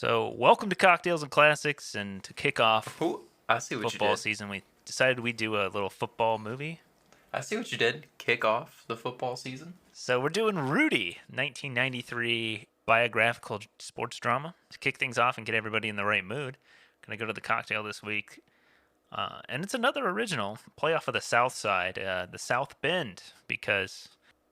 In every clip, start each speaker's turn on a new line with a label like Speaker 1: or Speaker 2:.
Speaker 1: So, welcome to Cocktails and Classics, and to kick off
Speaker 2: Ooh, I see what you
Speaker 1: football
Speaker 2: did.
Speaker 1: season, we decided we'd do a little football movie.
Speaker 2: I see what you did. Kick off the football season.
Speaker 1: So, we're doing Rudy, 1993 biographical sports drama. To kick things off and get everybody in the right mood, gonna go to the cocktail this week. And it's another original, playoff of the South Side, the South Bend, because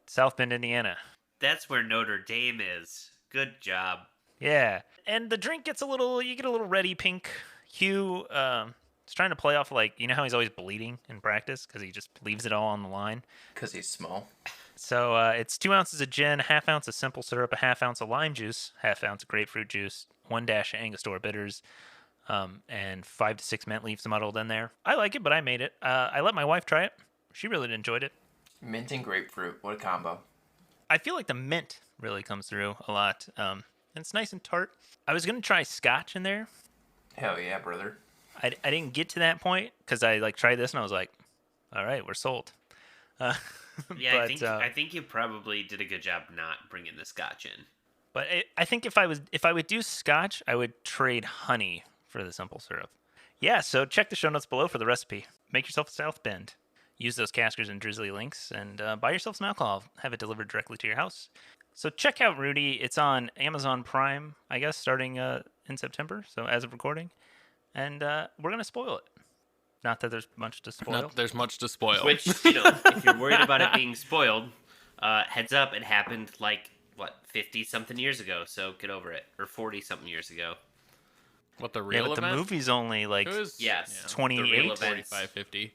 Speaker 1: South Bend, Indiana.
Speaker 3: That's where Notre Dame is. Good job.
Speaker 1: Yeah, and the drink gets you get a little reddy pink hue. He's trying to play off how he's always bleeding in practice because he just leaves it all on the line.
Speaker 2: Because he's small.
Speaker 1: So it's 2 ounces of gin, a half ounce of simple syrup, a half ounce of lime juice, half ounce of grapefruit juice, 1 dash of Angostura bitters, and 5 to 6 mint leaves muddled in there. I like it, but I made it. I let my wife try it. She really enjoyed it.
Speaker 2: Mint and grapefruit. What a combo.
Speaker 1: I feel like the mint really comes through a lot. And it's nice and tart. I was going to try scotch in there.
Speaker 2: Hell yeah, brother.
Speaker 1: I didn't get to that point because I tried this and I was like, all right, we're sold.
Speaker 3: Yeah,
Speaker 1: but,
Speaker 3: I think you probably did a good job not bringing the scotch in.
Speaker 1: But I think if I would do scotch, I would trade honey for the simple syrup. Yeah, so check the show notes below for the recipe. Make yourself a South Bend. Use those Caskers and Drizzly links and buy yourself some alcohol. Have it delivered directly to your house. So check out Rudy. It's on Amazon Prime, I guess, starting in September. So as of recording, and we're gonna spoil it. Not that there's much to spoil.
Speaker 4: Not that there's much to spoil.
Speaker 3: Which, if you're worried about it being spoiled, heads up, it happened 50-something years ago, so get over it. Or 40-something years ago.
Speaker 4: What, the
Speaker 1: Yeah,
Speaker 4: real
Speaker 1: but the
Speaker 4: event?
Speaker 1: movie's only
Speaker 4: It was,
Speaker 3: Yes.
Speaker 1: 28?
Speaker 3: The real event.
Speaker 4: 45, 50.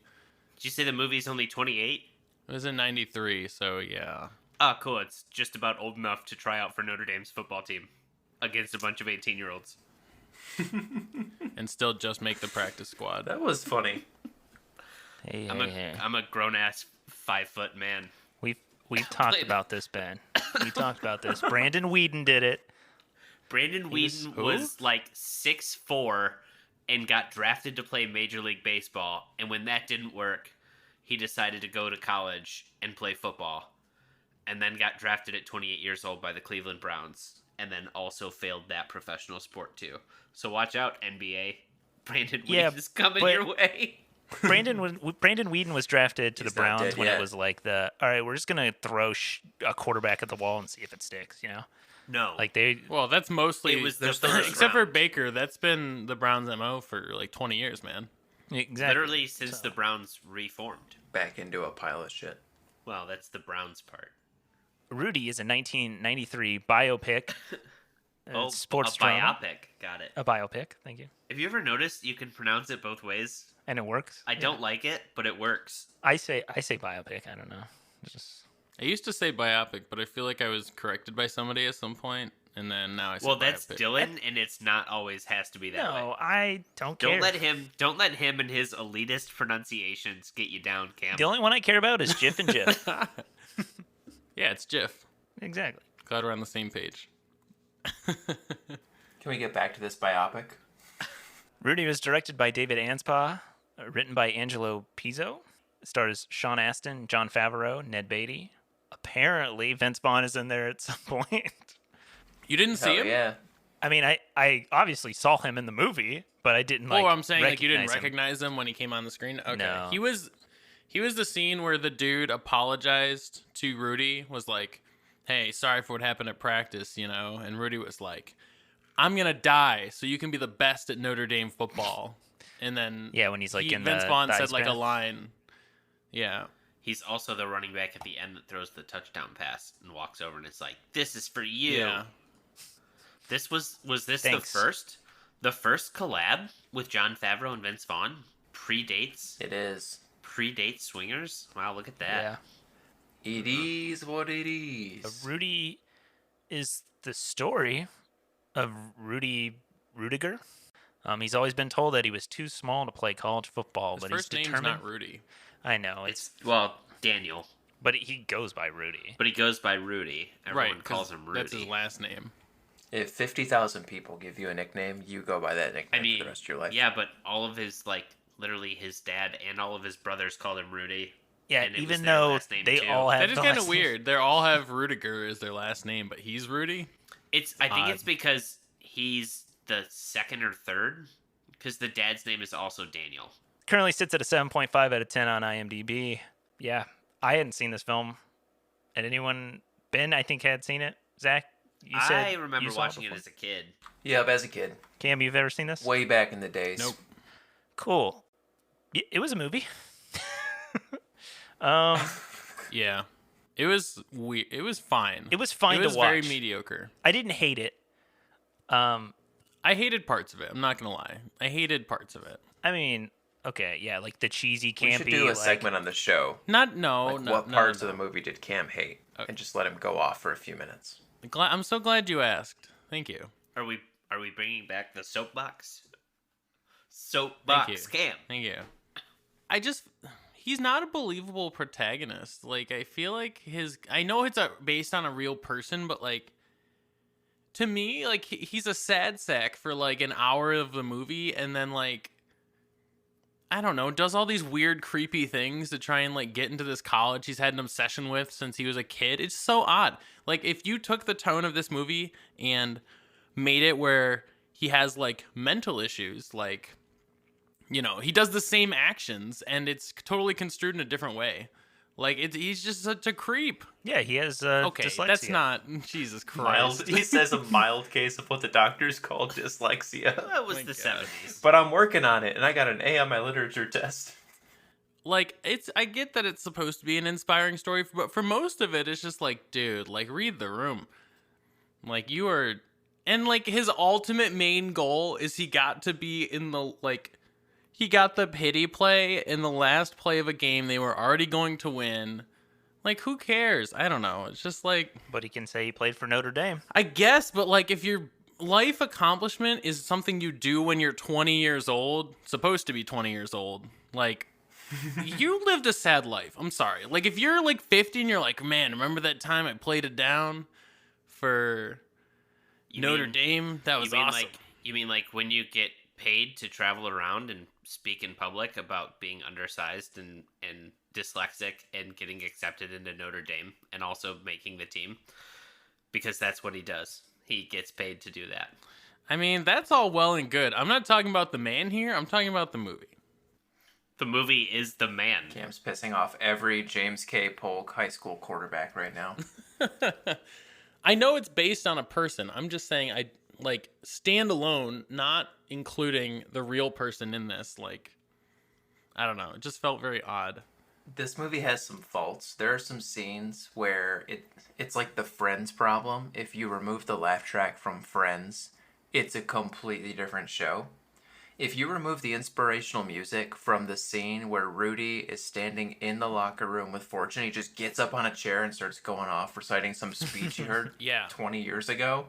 Speaker 3: Did you say the movie's only 28?
Speaker 4: It was in 93, so yeah.
Speaker 3: Oh, cool. It's just about old enough to try out for Notre Dame's football team against a bunch of 18-year-olds.
Speaker 4: And still just make the practice squad.
Speaker 2: That was funny.
Speaker 1: Hey,
Speaker 3: I'm a grown-ass 5-foot man.
Speaker 1: We've talked about this, Ben. We talked about this. Brandon Whedon did it.
Speaker 3: Brandon Whedon
Speaker 4: who?
Speaker 3: was 6'4" and got drafted to play Major League Baseball. And when that didn't work, he decided to go to college and play football. And then got drafted at 28 years old by the Cleveland Browns. And then also failed that professional sport too. So watch out, NBA. Brandon Whedon is coming your way.
Speaker 1: Brandon Whedon was drafted to
Speaker 2: He's
Speaker 1: the
Speaker 2: not
Speaker 1: Browns
Speaker 2: dead
Speaker 1: when
Speaker 2: yet.
Speaker 1: it was all right, we're just gonna throw a quarterback at the wall and see if it sticks.
Speaker 3: No.
Speaker 4: Well, that's mostly...
Speaker 3: It was the
Speaker 4: except
Speaker 3: first
Speaker 4: for
Speaker 3: round.
Speaker 4: Baker, that's been the Browns' MO for 20 years, man.
Speaker 1: Exactly.
Speaker 3: Literally since the Browns reformed.
Speaker 2: Back into a pile of shit.
Speaker 3: Well, that's the Browns part.
Speaker 1: Rudy is a 1993 biopic. Sports
Speaker 3: a
Speaker 1: drama.
Speaker 3: biopic. Got it.
Speaker 1: A biopic. Thank you.
Speaker 3: Have you ever noticed you can pronounce it both ways?
Speaker 1: And it works.
Speaker 3: I don't like it, but it works.
Speaker 1: I say biopic. I don't know. It's just
Speaker 4: I used to say biopic, but I feel like I was corrected by somebody at some point, and then now I say
Speaker 3: Well, that's
Speaker 4: biopic.
Speaker 3: Dylan, and it's not always has to be that way.
Speaker 1: no. I don't care.
Speaker 3: Don't let him and his elitist pronunciations get you down, Cam.
Speaker 1: The only one I care about is Jif and Jif.
Speaker 4: Yeah, it's Jif.
Speaker 1: Exactly.
Speaker 4: Glad we're on the same page.
Speaker 2: Can we get back to this biopic?
Speaker 1: Rudy was directed by David Anspaugh, written by Angelo Pizzo. It stars Sean Astin, John Favreau, Ned Beatty. Apparently, Vince Vaughn is in there at some point.
Speaker 4: You didn't see
Speaker 2: Hell
Speaker 4: him?
Speaker 2: yeah.
Speaker 1: I mean, I obviously saw him in the movie, but I didn't
Speaker 4: Oh, I'm saying you didn't
Speaker 1: recognize him.
Speaker 4: recognize him when he came on the screen? Okay.
Speaker 1: No.
Speaker 4: He was the scene where the dude apologized to Rudy, was like, hey, sorry for what happened at practice, and Rudy was like, I'm going to die so you can be the best at Notre Dame football. And then
Speaker 1: Yeah, when he's in
Speaker 4: Vince
Speaker 1: the
Speaker 4: Vaughn
Speaker 1: ice
Speaker 4: said a
Speaker 1: bath.
Speaker 4: line. Yeah.
Speaker 3: He's also the running back at the end that throws the touchdown pass and walks over and it's like, "This is for you."
Speaker 4: Yeah.
Speaker 3: This was this
Speaker 1: Thanks.
Speaker 3: the first collab with John Favreau and Vince Vaughn predates
Speaker 2: It is.
Speaker 3: Swingers. Wow, look at that.
Speaker 1: Yeah.
Speaker 2: It is what it is.
Speaker 1: Rudy is the story of Rudy Ruettiger. He's always been told that he was too small to play college football,
Speaker 4: His
Speaker 1: but
Speaker 4: first
Speaker 1: he's
Speaker 4: name's
Speaker 1: determined.
Speaker 4: not Rudy.
Speaker 1: I know
Speaker 3: It's Daniel,
Speaker 1: but he goes by Rudy.
Speaker 3: but he goes by Rudy. Everyone
Speaker 4: Right,
Speaker 3: calls
Speaker 4: 'cause
Speaker 3: him Rudy.
Speaker 4: that's his last name.
Speaker 2: If 50,000 people give you a nickname, you go by that nickname
Speaker 3: I mean,
Speaker 2: for the rest of your life.
Speaker 3: yeah, but all of his literally his dad and all of his brothers called him Rudy.
Speaker 1: Yeah,
Speaker 3: and it was
Speaker 1: even
Speaker 3: their
Speaker 1: though
Speaker 3: last name,
Speaker 1: they
Speaker 3: too.
Speaker 1: all have
Speaker 4: That is
Speaker 1: the
Speaker 4: kind of
Speaker 1: last name.
Speaker 4: weird. They all have Ruettiger as their last name, but he's Rudy.
Speaker 3: I think
Speaker 1: Odd.
Speaker 3: it's because he's the second or third, because the dad's name is also Daniel.
Speaker 1: Currently sits at a 7.5 out of 10 on IMDb. Yeah, I hadn't seen this film. Had anyone, Ben, I think, had seen it? Zach, you said
Speaker 3: I remember
Speaker 1: you saw
Speaker 3: watching it
Speaker 1: before?
Speaker 3: as a kid.
Speaker 2: Yep, as a kid.
Speaker 1: Cam, you've ever seen this?
Speaker 2: Way back in the days.
Speaker 4: Nope.
Speaker 1: Cool. It was a movie.
Speaker 4: Yeah. It was weird. It was fine.
Speaker 1: It was fine to
Speaker 4: It was very
Speaker 1: watch.
Speaker 4: mediocre.
Speaker 1: I didn't hate it.
Speaker 4: I hated parts of it. I'm not gonna lie. I hated parts of it.
Speaker 1: I mean, okay, yeah, like the cheesy,
Speaker 2: We
Speaker 1: campy.
Speaker 2: should do a
Speaker 1: like,
Speaker 2: segment on the show.
Speaker 4: Not no.
Speaker 2: Like
Speaker 4: no
Speaker 2: what
Speaker 4: no,
Speaker 2: parts
Speaker 4: no.
Speaker 2: of the movie did Cam hate?
Speaker 4: Okay.
Speaker 2: And just let him go off for a few minutes.
Speaker 4: I'm so glad you asked. Thank you.
Speaker 3: Are we bringing back the soapbox? Soapbox Cam.
Speaker 4: Thank you. He's not a believable protagonist. Like, I feel like I know it's based on a real person, but like, to me, like, he's a sad sack for like an hour of the movie, and then like, I don't know, does all these weird, creepy things to try and like get into this college he's had an obsession with since he was a kid. It's so odd. Like, if you took the tone of this movie and made it where he has like mental issues, like, you know, he does the same actions and it's totally construed in a different way. Like, he's just such a creep.
Speaker 1: Yeah, he has
Speaker 4: Okay,
Speaker 1: dyslexia.
Speaker 4: that's not Jesus Christ.
Speaker 2: He says a mild case of what the doctors call dyslexia.
Speaker 3: That was
Speaker 4: my
Speaker 3: the
Speaker 4: God.
Speaker 3: 70s.
Speaker 2: But I'm working on it, and I got an A on my literature test.
Speaker 4: Like, I get that it's supposed to be an inspiring story, but for most of it, it's just like, dude, like, read the room. Like, you are, and like, his ultimate main goal is he got to be in the, like, he got the pity play in the last play of a game they were already going to win. Like, who cares? I don't know. It's just like,
Speaker 1: But he can say he played for Notre Dame.
Speaker 4: I guess, but like, if your life accomplishment is something you do when you're 20 years old, supposed to be 20 years old, like, you lived a sad life. I'm sorry. Like, if you're like 50 and you're like, man, remember that time I played it down for Notre Dame? That was awesome.
Speaker 3: You mean like when you get paid to travel around and speak in public about being undersized and dyslexic and getting accepted into Notre Dame and also making the team? Because that's what he does. He gets paid to do that.
Speaker 4: I mean, that's all well and good. I'm not talking about the man here. I'm talking about the movie.
Speaker 3: The movie is the man.
Speaker 2: Cam's pissing off every James K. Polk high school quarterback right now.
Speaker 4: I know it's based on a person. I'm just saying, I like standalone, not including the real person in this. Like, I don't know. It just felt very odd.
Speaker 2: This movie has some faults. There are some scenes where it's like the Friends problem. If you remove the laugh track from Friends, it's a completely different show. If you remove the inspirational music from the scene where Rudy is standing in the locker room with Fortune, he just gets up on a chair and starts going off, reciting some speech he heard 20 years ago.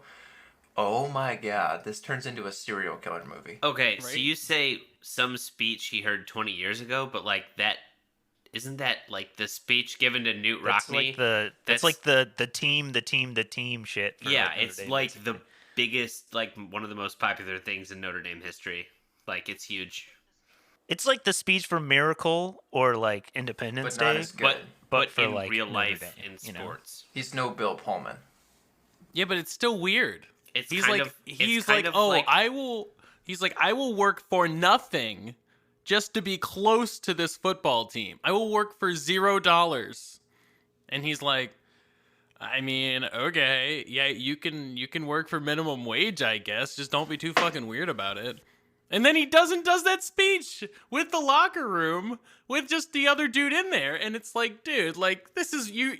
Speaker 2: Oh my God, this turns into a serial killer movie.
Speaker 3: Okay,
Speaker 4: Right?
Speaker 3: so you say some speech he heard 20 years ago, but like that, isn't that like the speech given to Newt
Speaker 1: That's
Speaker 3: Rockney?
Speaker 1: like the team shit. For
Speaker 3: Yeah,
Speaker 1: Notre
Speaker 3: it's
Speaker 1: Dame,
Speaker 3: like
Speaker 1: basically.
Speaker 3: the biggest, like one of the most popular things in Notre Dame history. Like, it's huge.
Speaker 1: It's like the speech for Miracle or like Independence
Speaker 2: But not
Speaker 1: Day.
Speaker 2: as good.
Speaker 3: But
Speaker 1: for
Speaker 3: in
Speaker 1: like
Speaker 3: real
Speaker 1: Notre
Speaker 3: life,
Speaker 1: Dame,
Speaker 3: in
Speaker 1: you know?
Speaker 3: sports.
Speaker 2: He's no Bill Pullman.
Speaker 4: Yeah, but it's still weird.
Speaker 3: It's
Speaker 4: He's
Speaker 3: kind
Speaker 4: like,
Speaker 3: of- it's
Speaker 4: he's
Speaker 3: kind
Speaker 4: like,
Speaker 3: of
Speaker 4: oh,
Speaker 3: like-
Speaker 4: I will. He's like, I will work for nothing, just to be close to this football team. I will work for $0. And he's like, I mean, okay, yeah, you can work for minimum wage, I guess. Just don't be too fucking weird about it. And then he does that speech with the locker room with just the other dude in there, and it's like, dude, like, this is you.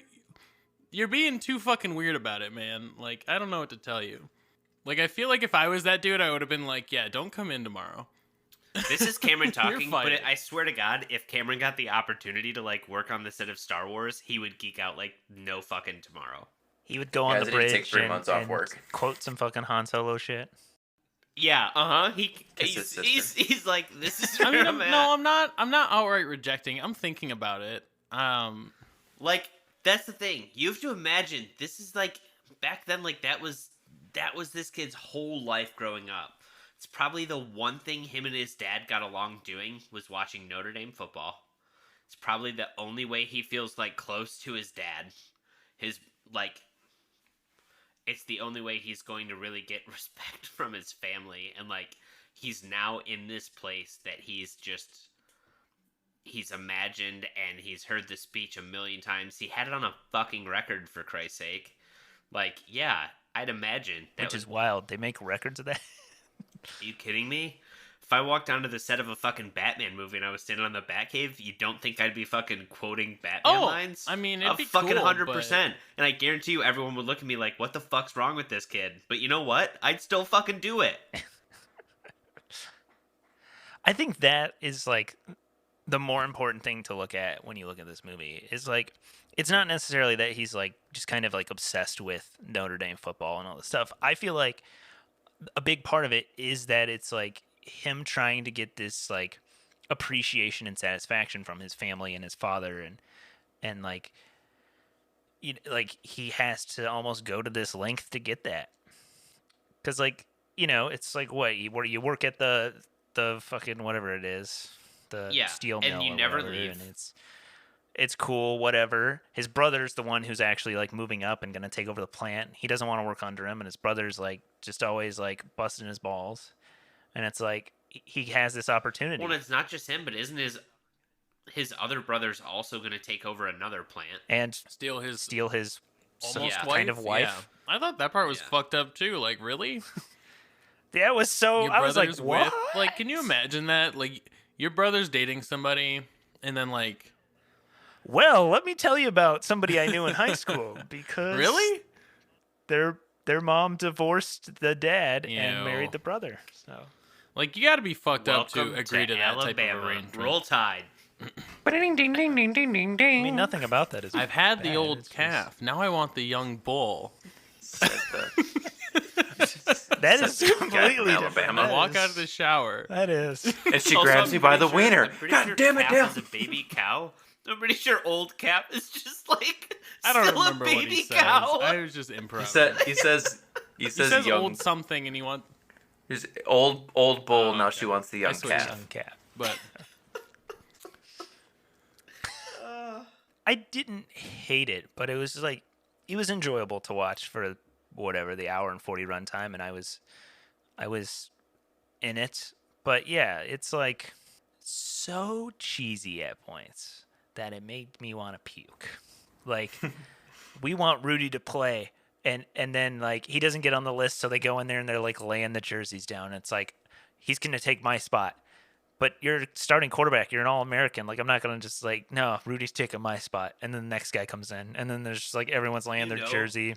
Speaker 4: You're being too fucking weird about it, man. Like, I don't know what to tell you. Like, I feel like if I was that dude, I would have been like, yeah, don't come in tomorrow.
Speaker 3: This is Cameron talking, but
Speaker 4: fired.
Speaker 3: I swear to God, if Cameron got the opportunity to like work on the set of Star Wars, he would geek out like no fucking tomorrow.
Speaker 1: He would go on
Speaker 2: Guys,
Speaker 1: the
Speaker 2: I need to take
Speaker 1: bridge
Speaker 2: 3 months off
Speaker 1: and
Speaker 2: work.
Speaker 1: quote some fucking Han Solo shit.
Speaker 3: Yeah,
Speaker 2: Kiss his sister.
Speaker 3: He's like, this is
Speaker 4: I
Speaker 3: where
Speaker 4: mean,
Speaker 3: I'm at.
Speaker 4: no, I'm not outright rejecting. I'm thinking about it.
Speaker 3: Like, that's the thing. You have to imagine this is like back then. Like that was this kid's whole life growing up. It's probably the one thing him and his dad got along doing was watching Notre Dame football. It's probably the only way he feels like close to his dad. His like, it's the only way he's going to really get respect from his family. And, like, he's now in this place that he's imagined, and he's heard the speech a million times. He had it on a fucking record, for Christ's sake. Like, yeah, I'd imagine.
Speaker 1: Which is wild. They make records of that?
Speaker 3: Are you kidding me? If I walked onto the set of a fucking Batman movie and I was standing on the Batcave, you don't think I'd be fucking quoting Batman lines?
Speaker 4: I mean, it'd be
Speaker 3: fucking
Speaker 4: cool,
Speaker 3: 100%.
Speaker 4: but...
Speaker 3: And I guarantee you everyone would look at me like, what the fuck's wrong with this kid? But you know what? I'd still fucking do it.
Speaker 1: I think that is, like, the more important thing to look at when you look at this movie. Is, like, it's not necessarily that he's, like, just kind of, like, obsessed with Notre Dame football and all this stuff. I feel like a big part of it is that it's, like, him trying to get this, like, appreciation and satisfaction from his family and his father, and like, like, he has to almost go to this length to get that, because, like, it's like, what you work at the fucking whatever it is, the steel mill,
Speaker 3: and you
Speaker 1: or
Speaker 3: never
Speaker 1: whatever,
Speaker 3: leave.
Speaker 1: and it's cool, whatever. His brother's the one who's actually, like, moving up and gonna take over the plant. He doesn't want to work under him, and his brother's, like, just always, like, busting his balls. And it's like, he has this opportunity.
Speaker 3: Well, it's not just him, but isn't his other brothers also going to take over another plant
Speaker 1: and
Speaker 4: steal his
Speaker 1: almost
Speaker 4: wife?
Speaker 1: kind of wife?
Speaker 4: Yeah. I thought that part was fucked up too. Like, really?
Speaker 1: That was so.
Speaker 4: Your
Speaker 1: I was like,
Speaker 4: brother's
Speaker 1: what?
Speaker 4: Like, can you imagine that? Like, your brother's dating somebody, and then, like,
Speaker 1: well, let me tell you about somebody I knew in high school, because
Speaker 4: really,
Speaker 1: their mom divorced the dad
Speaker 4: Ew.
Speaker 1: and married the brother. So,
Speaker 4: like, you got to be fucked up to
Speaker 3: Welcome
Speaker 4: agree to that
Speaker 3: Alabama.
Speaker 4: type of arrangement.
Speaker 3: Roll Tide.
Speaker 1: ding ding ding ding ding ding ding. I mean, nothing about that is.
Speaker 4: I've had the
Speaker 1: bad.
Speaker 4: old
Speaker 1: It's
Speaker 4: calf. Now I want the young bull.
Speaker 1: That is completely
Speaker 2: Alabama.
Speaker 1: different.
Speaker 4: Walk out of the shower.
Speaker 1: That is.
Speaker 2: And she
Speaker 3: Also,
Speaker 2: grabs
Speaker 3: I'm
Speaker 2: me by the
Speaker 3: pretty sure-
Speaker 2: wiener.
Speaker 3: I'm pretty
Speaker 2: God
Speaker 3: sure
Speaker 2: damn it,
Speaker 3: Cap
Speaker 2: Dale.
Speaker 3: is a baby cow. I'm pretty sure old Cap is just like
Speaker 4: I don't
Speaker 3: still
Speaker 4: remember
Speaker 3: a
Speaker 4: what
Speaker 3: baby
Speaker 4: he says.
Speaker 3: cow.
Speaker 4: I was just improv.
Speaker 2: He says
Speaker 4: He says
Speaker 2: young.
Speaker 4: old something, and he wants.
Speaker 2: He's old bull.
Speaker 4: Oh,
Speaker 2: Now
Speaker 4: okay.
Speaker 2: she wants the young
Speaker 4: switched.
Speaker 2: calf.
Speaker 1: Young cat.
Speaker 4: But
Speaker 1: I didn't hate it, but it was like, it was enjoyable to watch for whatever the hour and 40 runtime, and I was in it. But yeah, it's like so cheesy at points that it made me want to puke. Like, we want Rudy to play, and then, like, he doesn't get on the list, so they go in there and they're, like, laying the jerseys down. It's like, he's gonna take my spot. But you're starting quarterback. You're an All-American. Like, I'm not going to just, like, no, Rudy's taking my spot. And then the next guy comes in. And then there's just, like, everyone's laying their jersey.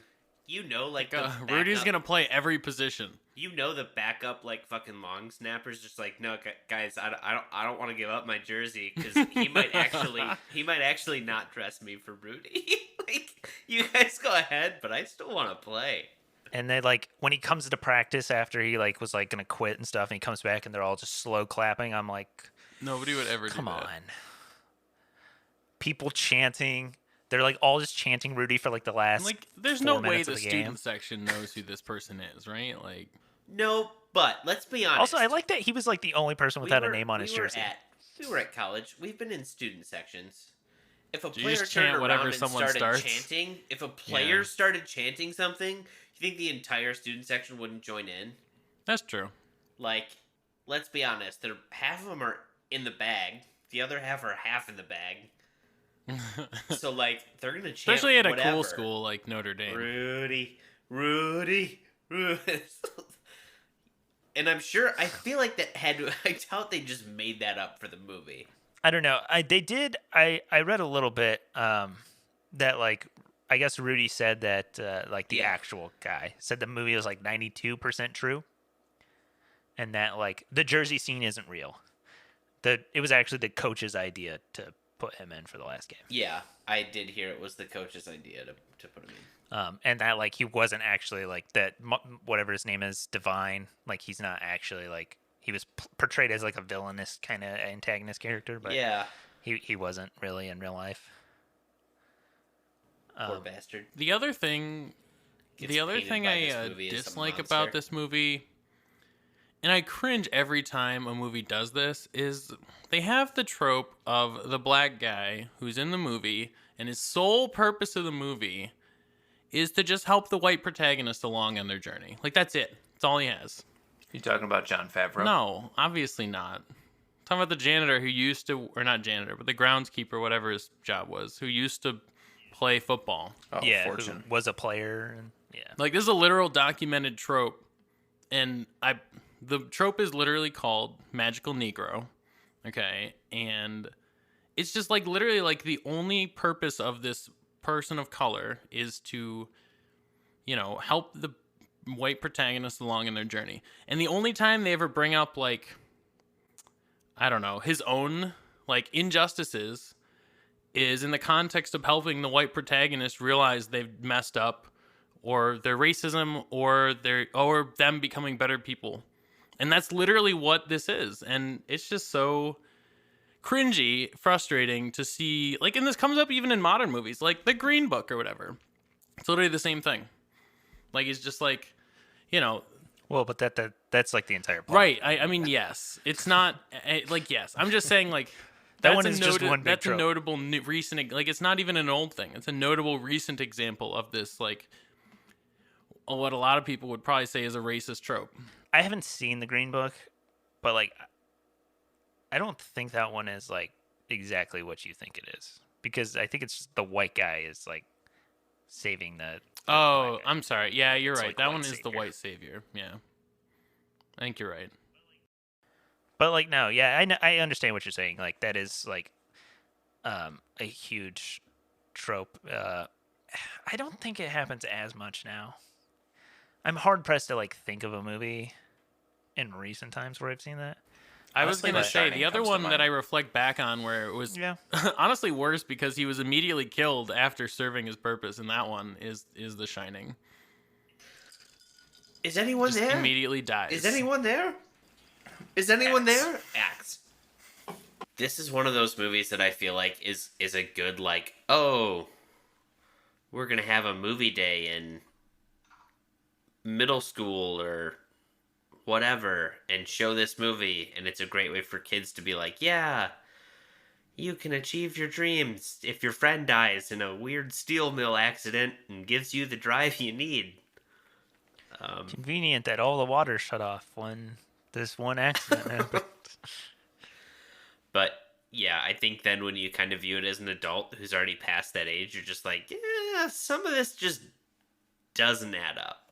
Speaker 3: Like the
Speaker 4: Rudy's
Speaker 3: backup-
Speaker 4: gonna play every position.
Speaker 3: the backup, like, fucking long snappers just like, no, guys, I don't want to give up my jersey because he might actually not dress me for Rudy. Like, you guys go ahead, but I still want to play.
Speaker 1: And they, like, when he comes to practice after he, like, was, like, going to quit and stuff, and he comes back and they're all just slow clapping, I'm like,
Speaker 4: Nobody would ever
Speaker 1: come
Speaker 4: do
Speaker 1: on.
Speaker 4: that.
Speaker 1: People chanting. They're, like, all just chanting Rudy for, like, the last
Speaker 4: Like, there's
Speaker 1: 4
Speaker 4: no way
Speaker 1: minutes
Speaker 4: the
Speaker 1: of the
Speaker 4: student
Speaker 1: game.
Speaker 4: section knows who this person is, right? Like,
Speaker 3: No, but let's be honest.
Speaker 1: Also, I like that he was, like, the only person without a name on his jersey.
Speaker 3: We were at college. We've been in student sections. If a
Speaker 4: Do you
Speaker 3: player
Speaker 4: just
Speaker 3: turned
Speaker 4: chant
Speaker 3: around
Speaker 4: whatever
Speaker 3: and
Speaker 4: someone
Speaker 3: started
Speaker 4: starts?
Speaker 3: chanting, if a player started chanting something, you think the entire student section wouldn't join in?
Speaker 4: that's true.
Speaker 3: Like, let's be honest. Half of them are in the bag. The other half are half in the bag. So, like, they're gonna chant
Speaker 4: Especially at a
Speaker 3: whatever.
Speaker 4: cool school like Notre Dame.
Speaker 3: Rudy. And I feel like I doubt they just made that up for the movie.
Speaker 1: I don't know. I read a little bit that, like, I guess Rudy said that, like, the actual guy said the movie was, like, 92% true, and that, like, the jersey scene isn't real. It was actually the coach's idea to put him in for the last game.
Speaker 3: Yeah, I did hear it was the coach's idea to put him in.
Speaker 1: And that, like, he wasn't actually, like, that, whatever his name is, Divine, like, he's not actually, like, he was portrayed as, like, a villainous kind of antagonist character, but
Speaker 3: yeah,
Speaker 1: he wasn't really in real life.
Speaker 3: poor bastard.
Speaker 4: The other thing
Speaker 3: Gets
Speaker 4: I
Speaker 3: painted by this movie as a
Speaker 4: dislike
Speaker 3: monster.
Speaker 4: about this movie, and I cringe every time a movie does this, is they have the trope of the black guy who's in the movie, and his sole purpose of the movie is to just help the white protagonist along on their journey. Like, that's it. That's all he has.
Speaker 2: You talking about Jon Favreau?
Speaker 4: No, obviously not. I'm talking about the janitor who used to, or not janitor, but the groundskeeper, whatever his job was, who used to play football.
Speaker 2: Oh,
Speaker 1: yeah,
Speaker 2: Fortune.
Speaker 1: who was a player. And, yeah.
Speaker 4: Like, this is a literal documented trope, and the trope is literally called Magical Negro, okay? And it's just, like, literally, like, the only purpose of this person of color is to, you know, help the white protagonist along in their journey. And the only time they ever bring up, like, I don't know, his own, like, injustices is in the context of helping the white protagonist realize they've messed up, or their racism, or them becoming better people. And that's literally what this is. And it's just so cringy, frustrating to see. Like, and this comes up even in modern movies, like The Green Book or whatever. It's literally the same thing. Like, it's just like, you know.
Speaker 1: Well, but that's like the entire plot.
Speaker 4: Right. I mean, yes. It's not, like, yes. I'm just saying, like,
Speaker 1: that one is just one big
Speaker 4: that's
Speaker 1: trope.
Speaker 4: a notable recent, like, it's not even an old thing. It's a notable recent example of this, like, what a lot of people would probably say is a racist trope.
Speaker 1: I haven't seen The Green Book, but, like, I don't think that one is, like, exactly what you think it is. Because I think it's just the white guy is, like, saving the
Speaker 4: Oh,
Speaker 1: black guy.
Speaker 4: I'm sorry. Yeah, you're
Speaker 1: It's
Speaker 4: right.
Speaker 1: like
Speaker 4: That
Speaker 1: white
Speaker 4: one is the
Speaker 1: savior.
Speaker 4: white savior. Yeah. I think you're right.
Speaker 1: But, like, no, yeah, I understand what you're saying. Like, that is, like, a huge trope. I don't think it happens as much now. I'm hard-pressed to, like, think of a movie in recent times where I've seen that.
Speaker 4: I was
Speaker 2: Honestly,
Speaker 4: going to
Speaker 2: The
Speaker 4: say,
Speaker 2: Shining
Speaker 4: the other
Speaker 2: comes to
Speaker 4: one that
Speaker 2: mind.
Speaker 4: I reflect back on where it was
Speaker 1: Yeah.
Speaker 4: honestly worse because he was immediately killed after serving his purpose, and that one is The Shining.
Speaker 3: Is anyone
Speaker 4: Just
Speaker 3: there?
Speaker 4: immediately dies.
Speaker 3: Is anyone there? Is anyone
Speaker 2: Axe.
Speaker 3: there? Axe. This is one of those movies that I feel like is a good, like, oh, we're gonna have a movie day in middle school or whatever and show this movie, and it's a great way for kids to be like, yeah, you can achieve your dreams if your friend dies in a weird steel mill accident and gives you the drive you need.
Speaker 1: Convenient that all the water shut off when this one accident happened.
Speaker 3: But yeah, I think then when you kind of view it as an adult who's already past that age, you're just like, yeah, some of this just doesn't add up.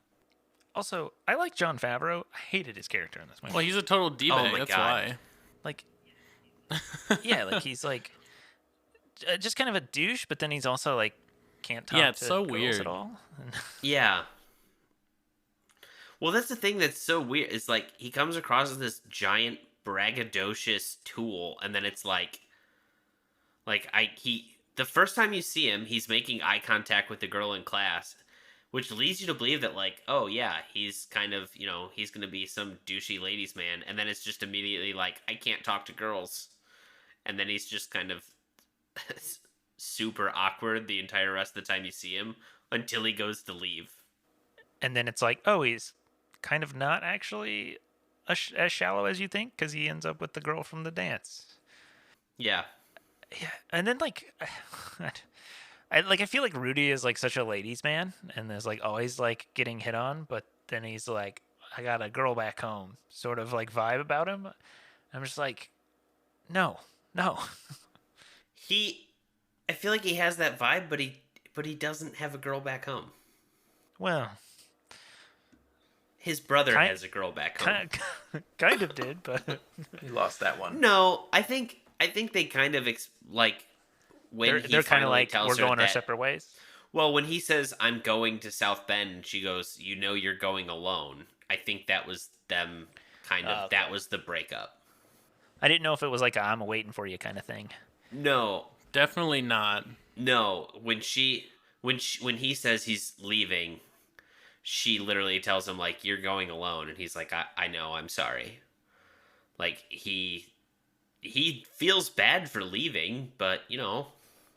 Speaker 1: Also, I like Jon Favreau. I hated his character in this movie.
Speaker 4: Well, he's a total D-bag.
Speaker 3: my
Speaker 4: That's
Speaker 3: God.
Speaker 4: why.
Speaker 1: Like, yeah, like he's like just kind of a douche, but then he's also like can't talk
Speaker 4: Yeah, it's
Speaker 1: to
Speaker 4: so
Speaker 1: girls
Speaker 4: weird.
Speaker 1: at all.
Speaker 3: Yeah. Well, that's the thing that's so weird. Is like he comes across as this giant braggadocious tool, and then it's like the first time you see him, he's making eye contact with the girl in class, which leads you to believe that, like, oh yeah, he's kind of, you know, he's gonna be some douchey ladies man, and then it's just immediately like, I can't talk to girls, and then he's just kind of super awkward the entire rest of the time you see him until he goes to leave.
Speaker 1: And then it's like, oh, he's kind of not actually as shallow as you think because he ends up with the girl from the dance.
Speaker 3: Yeah.
Speaker 1: Yeah, and then like, I feel like Rudy is like such a ladies' man, and there's like always like getting hit on, but then he's like, I got a girl back home, sort of like vibe about him. I'm just like, no.
Speaker 3: I feel like he has that vibe, but he doesn't have a girl back home.
Speaker 1: Well,
Speaker 3: His brother has a girl back home.
Speaker 1: kind of did, but
Speaker 2: You lost that one.
Speaker 3: No, I think they kind of like when
Speaker 1: they're kind of like,
Speaker 3: tells
Speaker 1: we're
Speaker 3: her
Speaker 1: going our
Speaker 3: that-
Speaker 1: separate ways.
Speaker 3: Well, when he says I'm going to South Bend, and she goes, "You know, you're going alone." I think that was them kind of.
Speaker 1: Okay.
Speaker 3: That was the breakup.
Speaker 1: I didn't know if it was like a I'm waiting for you kind of thing.
Speaker 3: No,
Speaker 4: Definitely not.
Speaker 3: no. When he says he's leaving, she literally tells him like, "You're going alone," and he's like, "I know, I'm sorry." Like he feels bad for leaving, but you know,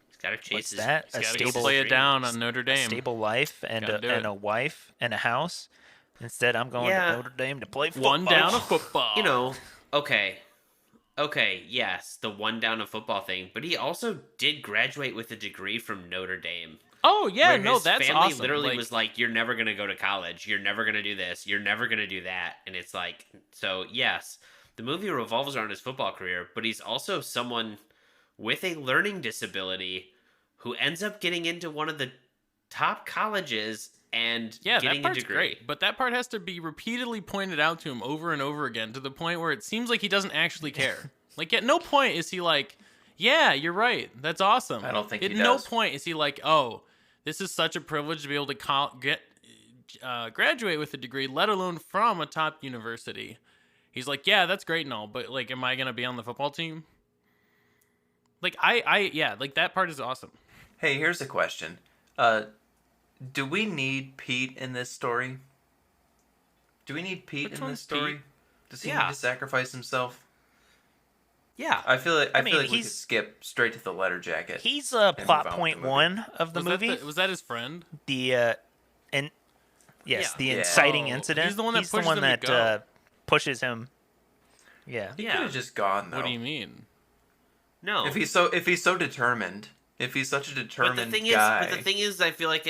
Speaker 3: he's got to chase
Speaker 1: What's
Speaker 3: his.
Speaker 1: that?
Speaker 3: he's
Speaker 1: A
Speaker 3: gotta
Speaker 4: Go
Speaker 1: stable
Speaker 4: play it
Speaker 3: dreams.
Speaker 4: down on Notre
Speaker 1: A
Speaker 4: Dame.
Speaker 1: stable life and
Speaker 4: Gotta do it.
Speaker 1: a wife and a house. Instead, I'm going
Speaker 3: Yeah.
Speaker 1: to Notre Dame to play football.
Speaker 4: One down of football.
Speaker 3: You know, okay, yes, the one down of football thing, but he also did graduate with a degree from Notre Dame.
Speaker 4: Oh yeah,
Speaker 3: where
Speaker 4: no,
Speaker 3: his
Speaker 4: that's
Speaker 3: family
Speaker 4: awesome.
Speaker 3: literally
Speaker 4: Like,
Speaker 3: was like, "You're never gonna go to college. You're never gonna do this. You're never gonna do that." And it's like, so yes, the movie revolves around his football career, but he's also someone with a learning disability who ends up getting into one of the top colleges and
Speaker 4: yeah, that
Speaker 3: getting a
Speaker 4: part's
Speaker 3: degree.
Speaker 4: great, but that part has to be repeatedly pointed out to him over and over again to the point where it seems like he doesn't actually care. Like, at no point is he like, "Yeah, you're right. That's awesome."
Speaker 2: I don't think
Speaker 4: At
Speaker 2: he
Speaker 4: no
Speaker 2: does.
Speaker 4: point is he like, "Oh, this is such a privilege to be able to graduate with a degree, let alone from a top university." He's like, "Yeah, that's great and all, but like, am I gonna be on the football team?" Like, yeah, like that part is awesome.
Speaker 2: Hey, here's a question. Do we need Pete in this story? Do we need Pete
Speaker 4: Which
Speaker 2: in
Speaker 4: one's
Speaker 2: this story?
Speaker 4: Pete?
Speaker 2: Does he
Speaker 3: Yeah.
Speaker 2: need to sacrifice himself?
Speaker 3: Yeah.
Speaker 2: I feel like
Speaker 1: I mean,
Speaker 2: we could
Speaker 1: he's-
Speaker 2: skip straight to the letter jacket.
Speaker 1: He's
Speaker 2: move
Speaker 1: plot
Speaker 2: on with
Speaker 1: point
Speaker 2: the movie.
Speaker 1: one of the movie.
Speaker 4: Was that his friend?
Speaker 1: The and yes,
Speaker 3: Yeah.
Speaker 1: the
Speaker 2: Yeah.
Speaker 1: inciting
Speaker 4: Oh,
Speaker 1: incident.
Speaker 4: he's the one that pushes him to
Speaker 1: that
Speaker 4: go.
Speaker 1: pushes him. Yeah.
Speaker 2: He
Speaker 3: Yeah.
Speaker 2: could have just gone though.
Speaker 4: What do you mean?
Speaker 3: No.
Speaker 2: If he's so determined, if he's such a determined
Speaker 3: but the thing is, I feel like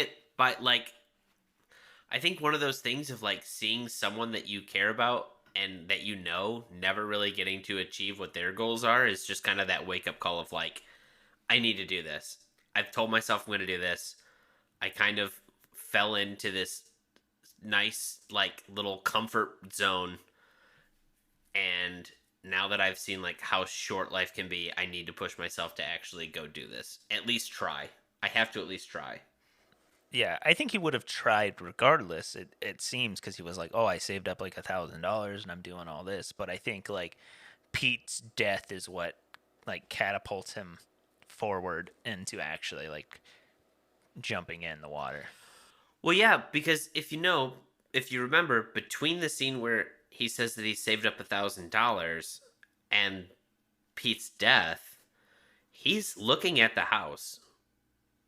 Speaker 3: I think one of those things of like seeing someone that you care about and that you know never really getting to achieve what their goals are is just kind of that wake up call of like, I need to do this. I've told myself I'm going to do this. I kind of fell into this nice like little comfort zone, and now that I've seen like how short life can be, I need to push myself to actually go do this. At least try. I have to at least try.
Speaker 1: Yeah, I think he would have tried regardless. It seems because he was like, "Oh, I saved up like $1,000 and I'm doing all this." But I think like Pete's death is what like catapults him forward into actually like jumping in the water.
Speaker 3: Well, yeah, because if you remember, between the scene where he says that he saved up $1,000 and Pete's death, he's looking at the house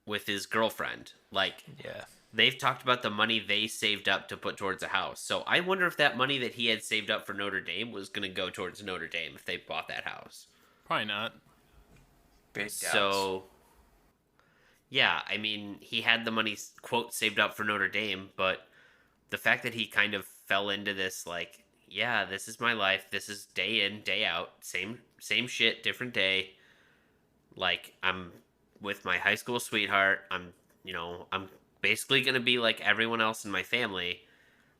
Speaker 3: with his girlfriend. Like,
Speaker 1: Yeah.
Speaker 3: they've talked about the money they saved up to put towards a house. So I wonder if that money that he had saved up for Notre Dame was going to go towards Notre Dame if they bought that house.
Speaker 4: Probably not.
Speaker 2: Big doubts.
Speaker 3: So, yeah, I mean, he had the money, quote, saved up for Notre Dame, but the fact that he kind of fell into this, like, yeah, this is my life. This is day in, day out. Same shit, different day. Like, I'm with my high school sweetheart. I'm basically going to be like everyone else in my family.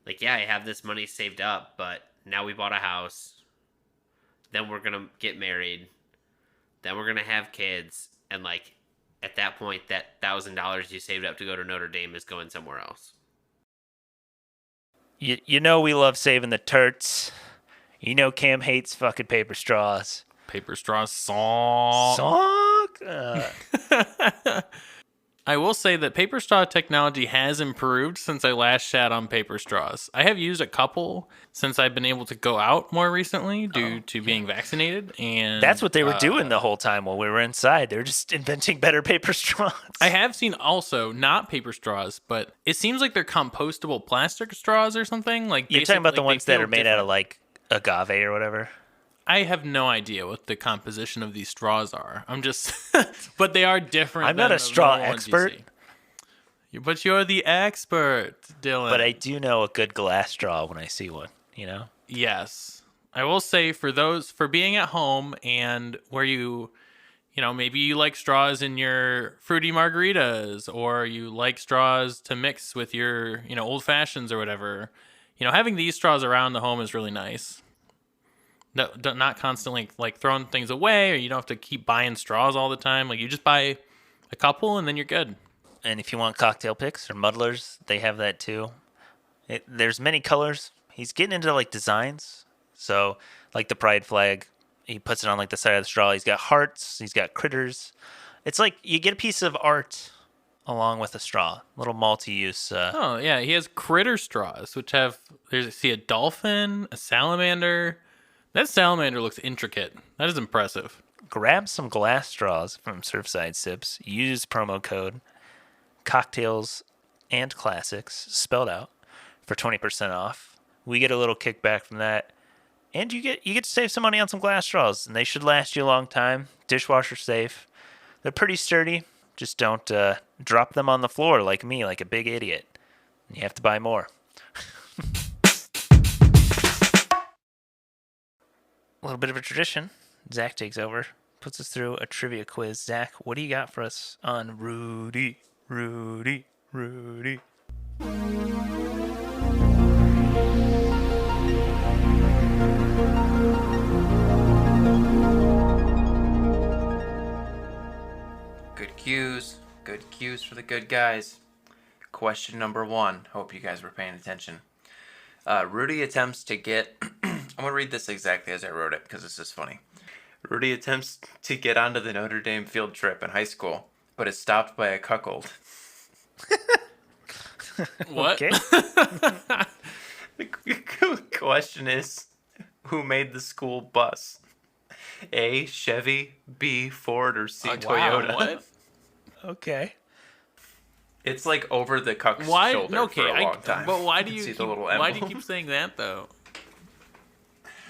Speaker 3: Like, yeah, I have this money saved up, but now we bought a house. Then we're going to get married. Then we're going to have kids. And, like, at that point, that $1,000 you saved up to go to Notre Dame is going somewhere else.
Speaker 1: You know we love saving the turts. You know Cam hates fucking paper straws.
Speaker 4: Paper straws song. I will say that paper straw technology has improved since I last shat on paper straws. I have used a couple since I've been able to go out more recently due to being vaccinated, and
Speaker 1: That's what they were doing the whole time while we were inside. They were just inventing better paper straws.
Speaker 4: I have seen also not paper straws, but it seems like they're compostable plastic straws or something. Like
Speaker 1: You're talking about the
Speaker 4: like,
Speaker 1: ones
Speaker 4: they
Speaker 1: that
Speaker 4: feel
Speaker 1: are made out of
Speaker 4: different.
Speaker 1: like agave or whatever.
Speaker 4: I have no idea what the composition of these straws are. I'm just, but they are different.
Speaker 1: I'm not
Speaker 4: than
Speaker 1: a straw
Speaker 4: normal ones you
Speaker 1: expert.
Speaker 4: see. But you're the expert, Dylan.
Speaker 1: But I do know a good glass straw when I see one, you know?
Speaker 4: Yes. I will say for being at home and where you know, maybe you like straws in your fruity margaritas or you like straws to mix with your, old fashions or whatever. Having these straws around the home is really nice. No, not constantly like throwing things away, or you don't have to keep buying straws all the time. Like you just buy a couple and then you're good.
Speaker 1: And if you want cocktail picks or muddlers, they have that too. There's many colors. He's getting into like designs. So like the pride flag, he puts it on like the side of the straw. He's got hearts. He's got critters. It's like you get a piece of art along with a straw. Little multi-use.
Speaker 4: Oh yeah, he has critter straws, which see a dolphin, a salamander. That salamander looks intricate. That is impressive.
Speaker 1: Grab some glass straws from Surfside Sips. Use promo code cocktails and classics spelled out for 20% off. We get a little kickback from that, and you get to save some money on some glass straws, and they should last you a long time. Dishwasher safe. They're pretty sturdy. Just don't drop them on the floor like me, like a big idiot. You have to buy more. A little bit of a tradition. Zach takes over, puts us through a trivia quiz. Zach, what do you got for us on Rudy? Rudy.
Speaker 2: Good cues for the good guys. Question number 1. Hope you guys were paying attention. Rudy attempts to get... I'm going to read this exactly as I wrote it because this is funny. Rudy attempts to get onto the Notre Dame field trip in high school, but is stopped by a cuckold.
Speaker 4: What?
Speaker 1: Okay.
Speaker 2: The question is, who made the school bus? A, Chevy, B, Ford, or C, Toyota?
Speaker 4: Wow, what?
Speaker 1: Okay.
Speaker 2: It's like over the cuck's
Speaker 4: Why?
Speaker 2: shoulder
Speaker 4: Okay,
Speaker 2: for a long time.
Speaker 4: but why do
Speaker 2: can
Speaker 4: you
Speaker 2: see
Speaker 4: keep,
Speaker 2: the little
Speaker 4: why do you
Speaker 2: emblem.
Speaker 4: keep saying that though?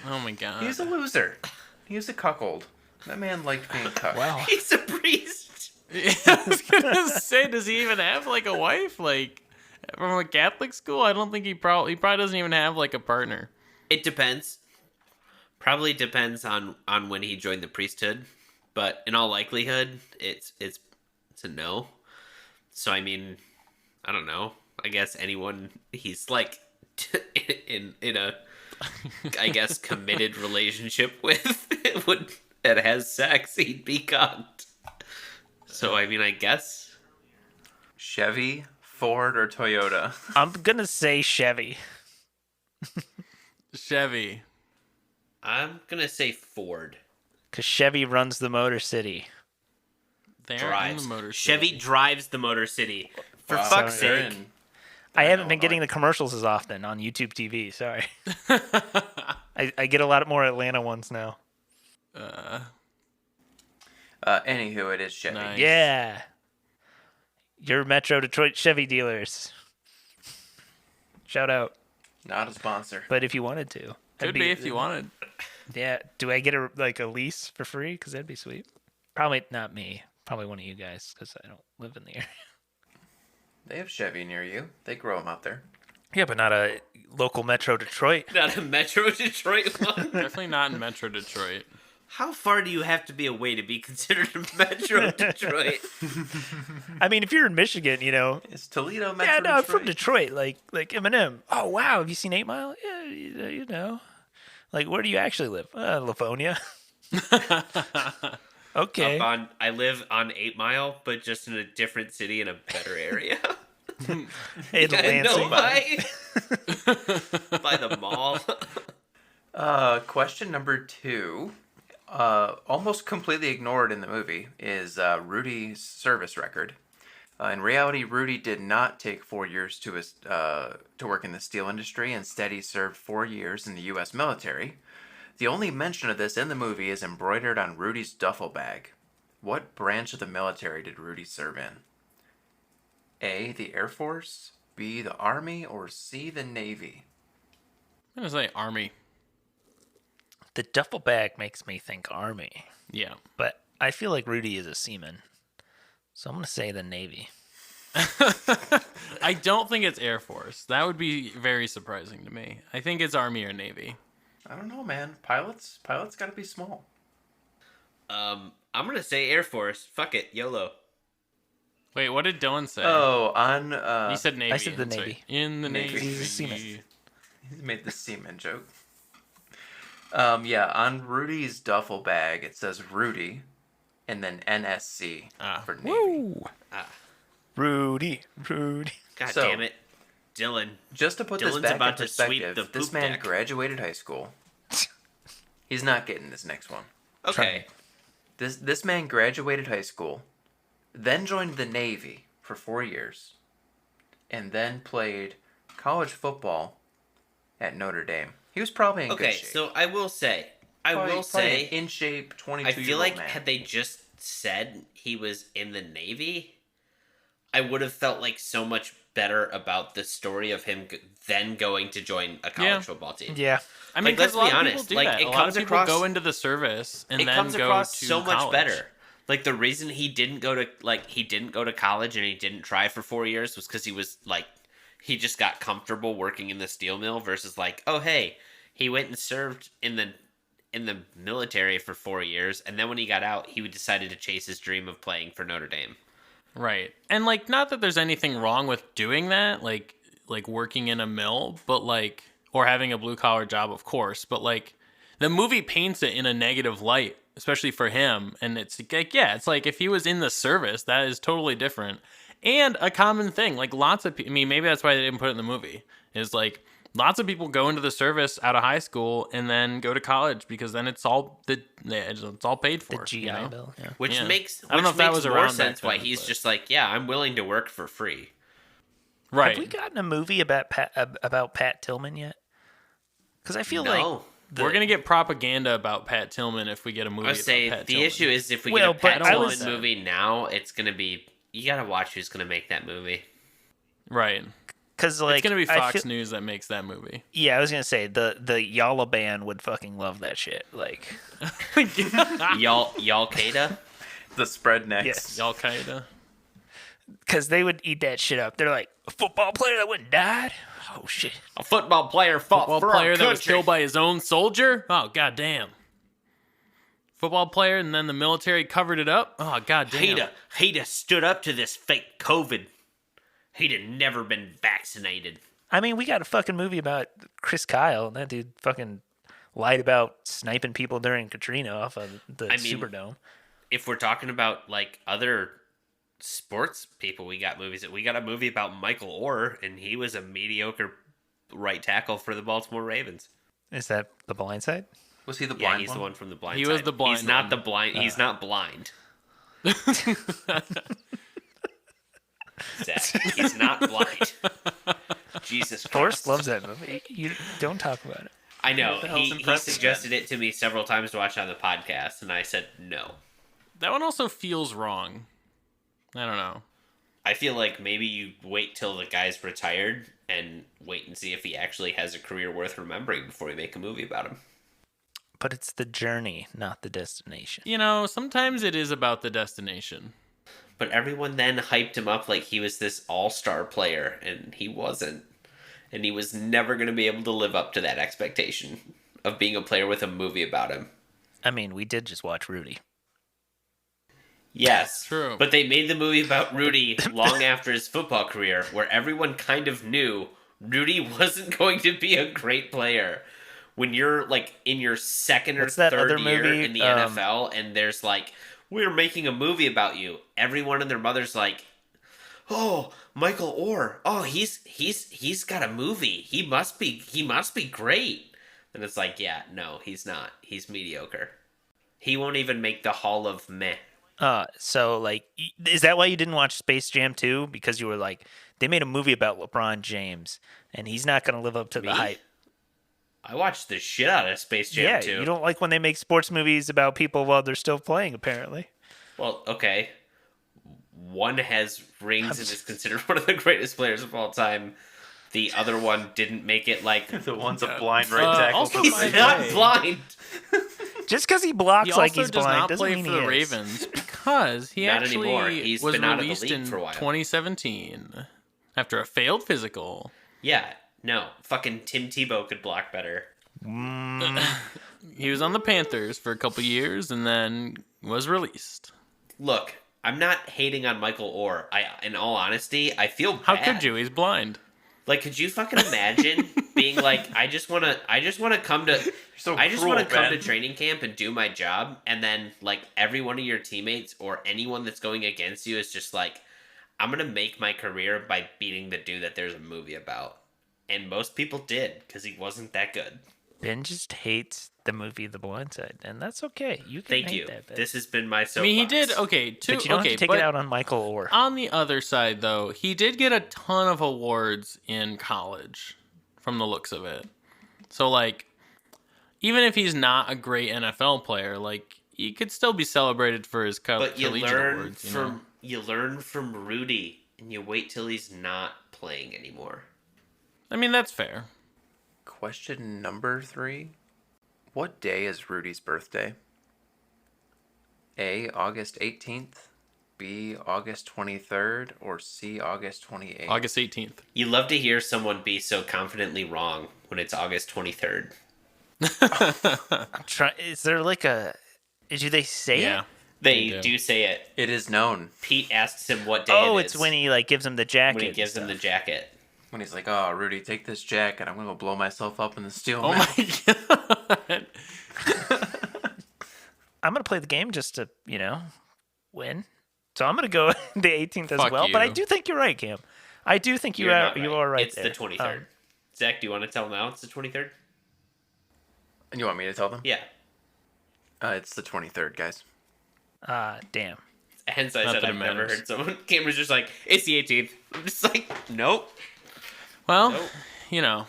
Speaker 4: Oh my god.
Speaker 2: He's a loser. He was a cuckold. That man liked being cucked.
Speaker 1: Wow.
Speaker 3: He's a priest.
Speaker 4: I was gonna say, does he even have like a wife? Like from a Catholic school? I don't think he probably doesn't even have like a partner.
Speaker 3: It depends. Probably depends on when he joined the priesthood, but in all likelihood, it's a no. So I mean, I don't know. I guess anyone he's like in a I guess committed relationship with that has sex, he'd be cucked. So I mean, I guess
Speaker 2: Chevy, Ford, or Toyota?
Speaker 1: I'm going to say Chevy.
Speaker 4: Chevy.
Speaker 3: I'm gonna say Ford.
Speaker 1: Because Chevy runs the Motor City.
Speaker 4: They're
Speaker 3: Drives.
Speaker 4: in the Motor
Speaker 3: Chevy
Speaker 4: City.
Speaker 3: drives the Motor City. For
Speaker 2: Wow,
Speaker 3: fuck's
Speaker 2: they're
Speaker 3: sake.
Speaker 1: I
Speaker 2: in
Speaker 1: haven't been getting
Speaker 2: Illinois.
Speaker 1: the commercials as often on YouTube TV. Sorry. I get a lot more Atlanta ones now.
Speaker 2: Anywho, it is Chevy.
Speaker 4: Nice.
Speaker 1: Yeah. Your Metro Detroit Chevy dealers. Shout out.
Speaker 2: Not a sponsor.
Speaker 1: But if you wanted to.
Speaker 4: Could
Speaker 1: that'd
Speaker 4: be if you wanted.
Speaker 1: Yeah. Do I get a lease for free? Because that'd be sweet. Probably not me. Probably one of you guys because I don't live in the area.
Speaker 2: They have Chevy near you. They grow them out there.
Speaker 1: Yeah, but not a local Metro Detroit.
Speaker 3: Not a Metro Detroit one.
Speaker 4: Definitely not in Metro Detroit.
Speaker 3: How far do you have to be away to be considered a Metro Detroit?
Speaker 1: I mean, if you're in Michigan,
Speaker 2: Is Toledo Metro
Speaker 1: yeah, no, I'm
Speaker 2: Detroit?
Speaker 1: from Detroit. Like Eminem. Oh wow, have you seen 8 Mile? Yeah, Like, where do you actually live? Livonia. Okay.
Speaker 3: I live on 8 Mile, but just in a different city in a better area.
Speaker 1: In
Speaker 3: I know
Speaker 1: Lansing.
Speaker 3: by the mall.
Speaker 2: Question number 2. Almost completely ignored in the movie is Rudy's service record. In reality, Rudy did not take 4 years to work in the steel industry. Instead, he served 4 years in the U.S. military. The only mention of this in the movie is embroidered on Rudy's duffel bag. What branch of the military did Rudy serve in? A, the Air Force, B, the Army, or C, the Navy?
Speaker 4: I'm gonna say Army.
Speaker 1: The duffel bag makes me think Army,
Speaker 4: Yeah.
Speaker 1: but I feel like Rudy is a seaman, so I'm gonna say the Navy.
Speaker 4: I don't think it's Air Force. That would be very surprising to me. I think it's Army or Navy.
Speaker 2: I don't know, man. Pilots gotta be small.
Speaker 3: I'm gonna say Air Force. Fuck it, YOLO.
Speaker 4: Wait, what did Dylan say?
Speaker 2: Oh, on
Speaker 4: You said Navy.
Speaker 1: I said the
Speaker 4: That's right.
Speaker 1: Navy.
Speaker 4: In the
Speaker 2: Navy.
Speaker 4: Navy.
Speaker 1: He's a seaman.
Speaker 2: he made the seaman joke. Yeah, on Rudy's duffel bag it says Rudy, and then NSC for Navy.
Speaker 1: Woo!
Speaker 3: Ah.
Speaker 1: Rudy.
Speaker 3: God
Speaker 2: So-
Speaker 3: damn it, Dylan.
Speaker 2: Just to put this
Speaker 3: Dylan's
Speaker 2: back
Speaker 3: about
Speaker 2: in
Speaker 3: to sweep
Speaker 2: perspective,
Speaker 3: the
Speaker 2: this
Speaker 3: poop
Speaker 2: man
Speaker 3: deck.
Speaker 2: graduated high school. He's not getting this next one.
Speaker 3: Okay.
Speaker 2: This man graduated high school, then joined the Navy for 4 years, and then played college football at Notre Dame. He was probably in good
Speaker 3: Okay,
Speaker 2: shape.
Speaker 3: so I will say,
Speaker 2: Probably
Speaker 3: say,
Speaker 2: an in shape 22
Speaker 3: I feel
Speaker 2: year
Speaker 3: like
Speaker 2: old man.
Speaker 3: had they just said he was in the Navy, I would have felt like so much better about the story of him then going to join a college
Speaker 4: Yeah.
Speaker 3: football team.
Speaker 1: Yeah.
Speaker 4: I mean,
Speaker 3: Like, let's
Speaker 4: because a lot
Speaker 3: be
Speaker 4: of
Speaker 3: honest,
Speaker 4: people do
Speaker 3: like,
Speaker 4: that.
Speaker 3: it
Speaker 4: A lot
Speaker 3: comes
Speaker 4: of people
Speaker 3: across-
Speaker 4: go into the service and
Speaker 3: It
Speaker 4: then
Speaker 3: comes
Speaker 4: go
Speaker 3: across
Speaker 4: to
Speaker 3: so much
Speaker 4: college.
Speaker 3: better. Like the reason he didn't go to college and he didn't try for 4 years was because he was like he just got comfortable working in the steel mill versus like, oh hey, he went and served in the military for 4 years, and then when he got out, he decided to chase his dream of playing for Notre Dame.
Speaker 4: Right. And like, not that there's anything wrong with doing that, like working in a mill, but like, or having a blue collar job, of course, but like the movie paints it in a negative light, especially for him. And it's like, yeah, it's like if he was in the service, that is totally different. And a common thing, like lots of people, I mean, maybe that's why they didn't put it in the movie, is like lots of people go into the service out of high school and then go to college because then it's all it's all paid for.
Speaker 1: The GI Bill, yeah.
Speaker 3: Which makes
Speaker 4: I don't know if that was
Speaker 3: more
Speaker 4: around
Speaker 3: sense
Speaker 4: back
Speaker 3: why
Speaker 4: then,
Speaker 3: he's
Speaker 4: but-
Speaker 3: just like, yeah, I'm willing to work for free.
Speaker 4: Right.
Speaker 1: Have we gotten a movie about Pat Tillman yet? Because I feel like
Speaker 3: No.
Speaker 4: We're gonna get propaganda about Pat Tillman if we get a movie.
Speaker 3: I would say
Speaker 4: about Pat
Speaker 3: the
Speaker 4: Tillman.
Speaker 3: issue is if we
Speaker 1: Well,
Speaker 3: get a Pat
Speaker 1: but I
Speaker 3: Tillman
Speaker 1: was-
Speaker 3: movie now, it's gonna be you gotta watch who's gonna make that movie.
Speaker 4: right.
Speaker 1: because like
Speaker 4: It's gonna be
Speaker 1: I
Speaker 4: Fox
Speaker 1: feel-
Speaker 4: News that makes that movie.
Speaker 1: Yeah, I was gonna say the Yalla band would fucking love that shit. Like,
Speaker 3: Y'all Qaeda?
Speaker 2: The spread next.
Speaker 1: yes,
Speaker 4: Al Qaeda.
Speaker 1: because they would eat that shit up. They're like, a football player that went and died. Oh shit.
Speaker 3: A football player fought
Speaker 4: Football
Speaker 3: for
Speaker 4: player
Speaker 3: our
Speaker 4: that was
Speaker 3: country.
Speaker 4: killed by his own soldier. Oh goddamn. Football player, and then the military covered it up. Oh goddamn.
Speaker 3: He'd have stood up to this fake COVID. He'd have never been vaccinated.
Speaker 1: I mean, we got a fucking movie about Chris Kyle, and that dude fucking lied about sniping people during Katrina off of the
Speaker 3: I mean-
Speaker 1: Superdome.
Speaker 3: If we're talking about like other sports people, we got a movie about Michael Orr, and he was a mediocre right tackle for the Baltimore Ravens.
Speaker 1: Is that The Blind Side?
Speaker 2: Was he the
Speaker 3: Yeah,
Speaker 2: blind
Speaker 3: he's
Speaker 2: one?
Speaker 3: the one from the blind
Speaker 4: He
Speaker 3: side.
Speaker 4: was the blind
Speaker 3: He's not
Speaker 4: one.
Speaker 3: the blind. He's not blind. Zach, he's not blind. Jesus
Speaker 1: Forrest
Speaker 3: Christ.
Speaker 1: loves that movie. You don't talk about it.
Speaker 3: I know.
Speaker 2: What the hell's
Speaker 3: He
Speaker 2: impressive,
Speaker 3: suggested it to me several times to watch on the podcast, and I said no.
Speaker 4: That one also feels wrong. I don't know.
Speaker 3: I feel like maybe you wait till the guy's retired and wait and see if he actually has a career worth remembering before you make a movie about him.
Speaker 1: But it's the journey, not the destination.
Speaker 4: You know, sometimes it is about the destination.
Speaker 3: But everyone then hyped him up like he was this all-star player, and he wasn't. And he was never going to be able to live up to that expectation of being a player with a movie about him.
Speaker 1: I mean, we did just watch Rudy.
Speaker 3: Yes,
Speaker 4: True.
Speaker 3: But they made the movie about Rudy long after his football career, where everyone kind of knew Rudy wasn't going to be a great player. When you're like in your second or
Speaker 1: What's that
Speaker 3: third
Speaker 1: other
Speaker 3: year
Speaker 1: movie?
Speaker 3: in the NFL, and there's like, we're making a movie about you. Everyone and their mother's like, oh, Michael Orr. Oh, he's got a movie. He must be great. And it's like, yeah, no, he's not. He's mediocre. He won't even make the Hall of Meh.
Speaker 1: So like, is that why you didn't watch Space Jam 2? Because you were like, they made a movie about LeBron James, and he's not going to live up to
Speaker 3: Me?
Speaker 1: the hype.
Speaker 3: I watched the shit out of Space Jam
Speaker 1: Yeah,
Speaker 3: 2.
Speaker 1: you don't like when they make sports movies about people while they're still playing, apparently.
Speaker 3: Well, okay. One has rings and is considered one of the greatest players of all time. The other one didn't make it like...
Speaker 2: The one's a blind right tackle.
Speaker 4: also,
Speaker 2: for
Speaker 4: by
Speaker 3: He's
Speaker 4: the
Speaker 3: not
Speaker 4: way-
Speaker 3: blind.
Speaker 1: Just because he blocks
Speaker 4: He
Speaker 1: like
Speaker 4: also
Speaker 1: he's
Speaker 4: does
Speaker 1: blind
Speaker 4: not
Speaker 1: doesn't
Speaker 4: play
Speaker 1: mean
Speaker 4: for
Speaker 1: he
Speaker 4: the
Speaker 1: is.
Speaker 4: Ravens because he
Speaker 3: Not
Speaker 4: actually
Speaker 3: anymore. He's
Speaker 4: was
Speaker 3: been out of the
Speaker 4: released
Speaker 3: league
Speaker 4: in
Speaker 3: for a while.
Speaker 4: 2017 after a failed physical.
Speaker 3: Yeah, no. Fucking Tim Tebow could block better.
Speaker 4: He was on the Panthers for a couple years and then was released.
Speaker 3: Look, I'm not hating on Michael Orr. In all honesty, I feel bad.
Speaker 4: How could you? He's blind.
Speaker 3: Like, could you fucking imagine being like, I just want to come to...
Speaker 2: so
Speaker 3: I just
Speaker 2: cruel,
Speaker 3: want to come
Speaker 2: Ben.
Speaker 3: to training camp and do my job, and then like every one of your teammates or anyone that's going against you is just like, I'm gonna make my career by beating the dude that there's a movie about, and most people did because he wasn't that good.
Speaker 1: Ben just hates the movie The Blind Side, and that's okay. You can
Speaker 3: Thank
Speaker 1: hate
Speaker 3: you.
Speaker 1: that, Ben.
Speaker 3: This has been my soapbox.
Speaker 4: I mean, he did okay.
Speaker 1: But you don't
Speaker 4: okay,
Speaker 1: have to take
Speaker 4: but
Speaker 1: it out on Michael Orr.
Speaker 4: on the other side, though, he did get a ton of awards in college, from the looks of it. So, like, even if he's not a great NFL player, like, he could still be celebrated for his
Speaker 3: But you
Speaker 4: collegiate
Speaker 3: learn
Speaker 4: awards.
Speaker 3: from you learn from Rudy, and you wait till he's not playing anymore.
Speaker 4: I mean, that's fair.
Speaker 2: Question number 3. What day is Rudy's birthday? A, August 18th, B, August 23rd, or C, August 28th?
Speaker 4: August 18th.
Speaker 3: You love to hear someone be so confidently wrong when it's August 23rd.
Speaker 1: Is there like a? Do they say
Speaker 4: Yeah.
Speaker 1: it?
Speaker 3: They do say it.
Speaker 2: It is known.
Speaker 3: Pete asks him what day
Speaker 1: Oh,
Speaker 3: it is.
Speaker 1: it's when he like gives him the jacket.
Speaker 3: when he gives him the jacket.
Speaker 2: When he's like, oh, Rudy, take this jacket. I'm going to go blow myself up in the steel
Speaker 4: Oh
Speaker 2: mill.
Speaker 4: my god.
Speaker 1: I'm gonna play the game just to win. So I'm gonna go the 18th as
Speaker 4: Fuck
Speaker 1: well. But I
Speaker 4: you.
Speaker 1: do think you're right, Cam. I do think you
Speaker 3: You're
Speaker 1: are
Speaker 3: not
Speaker 1: you are right.
Speaker 3: It's
Speaker 1: there.
Speaker 3: the 23rd. Zach, do you want to tell now it's the 23rd?
Speaker 2: And you want me to tell them?
Speaker 3: Yeah.
Speaker 2: It's the 23rd, guys.
Speaker 1: Damn.
Speaker 3: Hence I
Speaker 4: Not
Speaker 3: said
Speaker 4: that
Speaker 3: I've
Speaker 4: it
Speaker 3: never
Speaker 4: matters.
Speaker 3: heard someone. Cameron's just like, it's the 18th. I'm just like, nope.
Speaker 4: Well,
Speaker 3: Nope.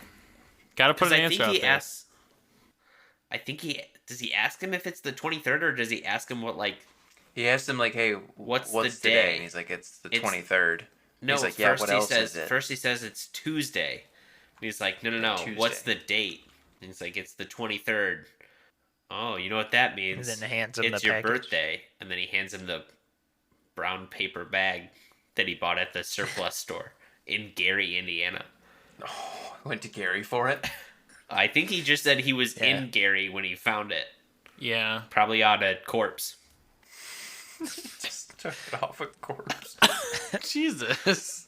Speaker 4: gotta put
Speaker 3: Because
Speaker 4: an
Speaker 3: I
Speaker 4: answer
Speaker 3: think
Speaker 4: out
Speaker 3: he
Speaker 4: there.
Speaker 3: asks. Does he ask him if it's the 23rd or does he ask him what like?
Speaker 2: He asked him, like, hey,
Speaker 3: What's
Speaker 2: what's
Speaker 3: the
Speaker 2: today?
Speaker 3: day?
Speaker 2: And he's like, it's the
Speaker 3: It's-
Speaker 2: 23rd.
Speaker 3: No,
Speaker 2: He's like, yeah,
Speaker 3: first
Speaker 2: what
Speaker 3: he
Speaker 2: else
Speaker 3: says.
Speaker 2: is it?
Speaker 3: First he says it's Tuesday. And he's like, no. What's
Speaker 2: Tuesday.
Speaker 3: the date? And he's like, it's the 23rd. Oh, you know what that means?
Speaker 1: And then hands him
Speaker 3: it's
Speaker 1: the
Speaker 3: your
Speaker 1: package.
Speaker 3: birthday, and then he hands him the brown paper bag that he bought at the surplus store in Gary, Indiana.
Speaker 2: Went to Gary for it.
Speaker 3: I think he just said he was
Speaker 1: Yeah.
Speaker 3: in Gary when he found it.
Speaker 4: Yeah.
Speaker 3: Probably on a corpse.
Speaker 2: Just took it off a corpse.
Speaker 4: Jesus.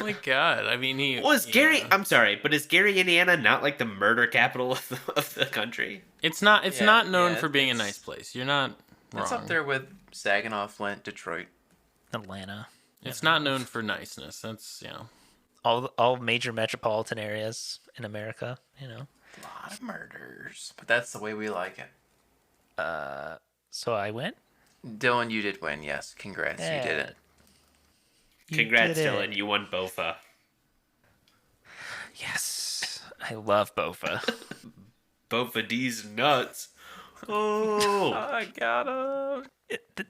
Speaker 4: My God. I mean, he
Speaker 3: Was Gary?
Speaker 4: yeah.
Speaker 3: I'm sorry, but is Gary, Indiana, not like the murder capital of the country?
Speaker 4: It's not. It's
Speaker 2: Yeah,
Speaker 4: not known
Speaker 2: yeah,
Speaker 4: for being a
Speaker 2: it's-
Speaker 4: nice place. You're not wrong.
Speaker 2: It's up there with Saginaw, Flint, Detroit.
Speaker 1: Atlanta.
Speaker 4: It's not known for niceness. That's
Speaker 1: All major metropolitan areas in America.
Speaker 2: A lot of murders. But that's the way we like it.
Speaker 1: So I win.
Speaker 2: Dylan, you did win. Yes. Congrats. You did it.
Speaker 1: You
Speaker 3: Congrats,
Speaker 1: did it.
Speaker 3: Dylan. You won BOFA.
Speaker 1: Yes, I love Bofa.
Speaker 3: BOFA D's nuts. Oh.
Speaker 2: I got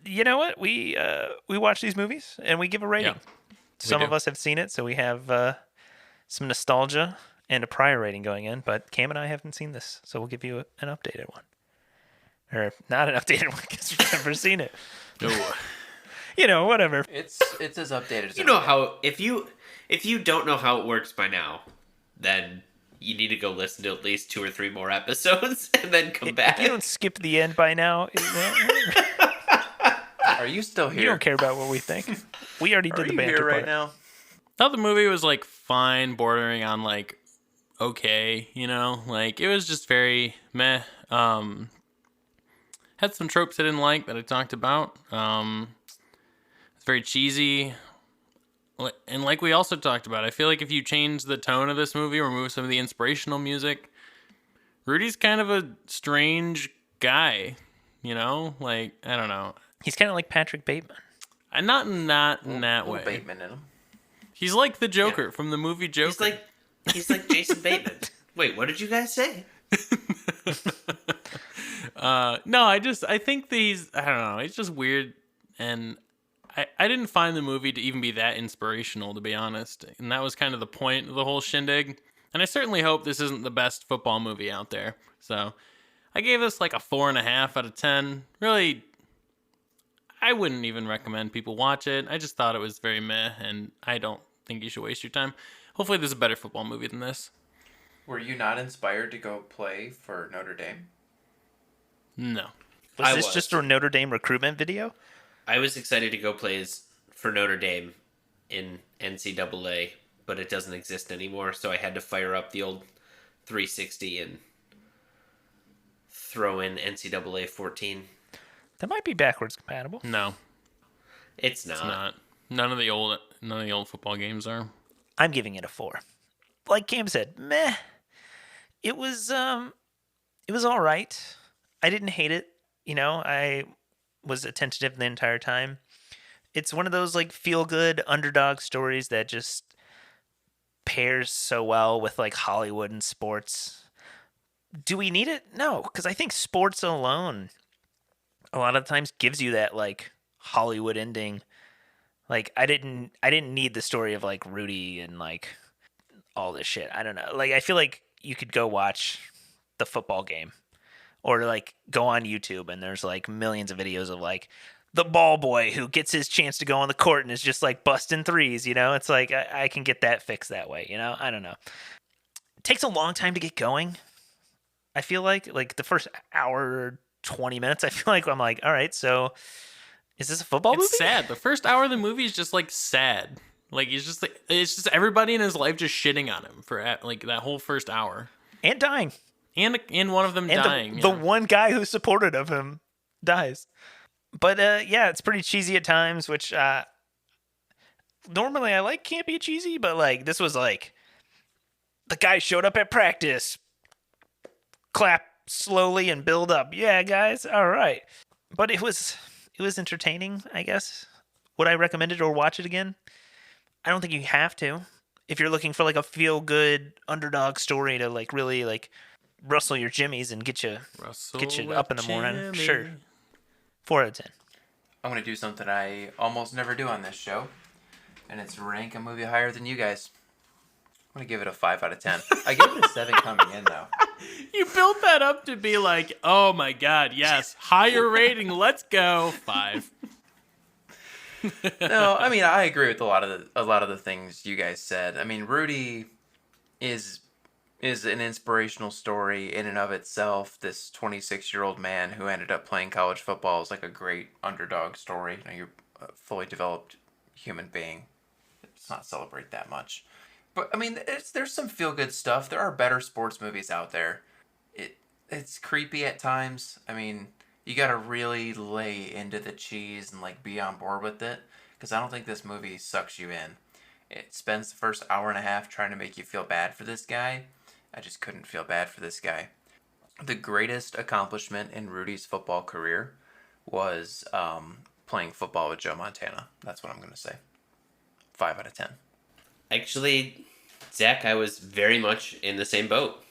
Speaker 1: You know what? We watch these movies and we give a rating.
Speaker 4: Yeah,
Speaker 1: Some of
Speaker 4: do.
Speaker 1: us have seen it, so we have some nostalgia and a prior rating going in. But Cam and I haven't seen this, so we'll give you an updated one, or not an updated one because we've never seen it.
Speaker 4: no.
Speaker 1: Whatever.
Speaker 2: It's as updated as
Speaker 3: You know how if you don't know how it works by now, then you need to go listen to at least 2 or 3 more episodes and then come back.
Speaker 1: If you don't skip the end by now,
Speaker 2: Are you still here?
Speaker 1: you don't care about what we think. We already
Speaker 2: Are
Speaker 1: did the
Speaker 2: you
Speaker 1: banter
Speaker 2: here right
Speaker 1: part.
Speaker 2: now?
Speaker 4: Thought the movie was like fine, bordering on like okay. Like it was just very meh. Had some tropes I didn't like that I talked about. It's very cheesy. And like we also talked about, I feel like if you change the tone of this movie, remove some of the inspirational music, Rudy's kind of a strange guy, Like, I don't know.
Speaker 1: He's kind of like Patrick Bateman.
Speaker 4: Not in that way.
Speaker 2: Bateman in him.
Speaker 4: He's like the Joker from the movie Joker.
Speaker 3: He's like Jason Bateman. Wait, what did you guys say?
Speaker 4: No, I think that I don't know, he's just weird, and I didn't find the movie to even be that inspirational, to be honest, and that was kind of the point of the whole shindig, and I certainly hope this isn't the best football movie out there, so I gave this like a 4.5 out of 10. Really, I wouldn't even recommend people watch it. I just thought it was very meh, and I don't think you should waste your time. Hopefully there's a better football movie than this.
Speaker 2: Were you not inspired to go play for Notre Dame?
Speaker 4: No.
Speaker 1: Was
Speaker 3: I
Speaker 1: this
Speaker 3: was.
Speaker 1: just a Notre Dame recruitment video?
Speaker 3: I was excited to go play for Notre Dame in NCAA, but it doesn't exist anymore, so I had to fire up the old 360 and throw in NCAA 14.
Speaker 1: That might be backwards compatible.
Speaker 4: No,
Speaker 3: It's not.
Speaker 4: it's not. None of the old football games are.
Speaker 1: I'm giving it a 4. Like Cam said, meh. It was all right. I didn't hate it. I was attentive the entire time. It's one of those like feel good underdog stories that just pairs so well with like Hollywood and sports. Do we need it? No, because I think sports alone a lot of times gives you that like Hollywood ending. Like I didn't need the story of like Rudy and like all this shit. I don't know. Like I feel like you could go watch the football game or like go on YouTube and there's like millions of videos of like the ball boy who gets his chance to go on the court and is just like busting threes, you know? It's like I can get that fixed that way, you know? I don't know. It takes a long time to get going. I feel like the first hour or 20 minutes, I feel like I'm like, all right, so is this a football movie?
Speaker 4: It's sad. The first hour of the movie is just like sad. Like it's just everybody in his life just shitting on him for like that whole first hour.
Speaker 1: And dying.
Speaker 4: And one of them
Speaker 1: And
Speaker 4: dying.
Speaker 1: the one guy who supported of him dies. But yeah, it's pretty cheesy at times, which normally I like campy cheesy, but like this was like the guy showed up at practice, clap slowly and build up. Yeah, guys, all right. But it was entertaining, I guess. Would I recommend it or watch it again? I don't think you have to. If you're looking for like a feel good underdog story to like really like rustle your jimmies and get you up in the morning, sure. 4 out of 10.
Speaker 2: I'm going to do something I almost never do on this show, and it's rank a movie higher than you guys. I'm going to give it a 5 out of 10. I gave it a 7 coming in, though.
Speaker 4: You built that up to be like, oh my god, yes, higher rating, let's go. 5.
Speaker 2: No, I mean, I agree with a lot of the things you guys said. I mean, Rudy is an inspirational story in and of itself. This 26-year-old man who ended up playing college football is like a great underdog story. You know, you're a fully developed human being. Let's not celebrate that much. But I mean, there's some feel-good stuff. There are better sports movies out there. It's creepy at times. I mean, you gotta really lay into the cheese and like be on board with it, because I don't think this movie sucks you in. It spends the first hour and a half trying to make you feel bad for this guy. I just couldn't feel bad for this guy. The greatest accomplishment in Rudy's football career was playing football with Joe Montana. That's what I'm gonna say. 5 out of 10.
Speaker 3: Actually, Zach, I was very much in the same boat.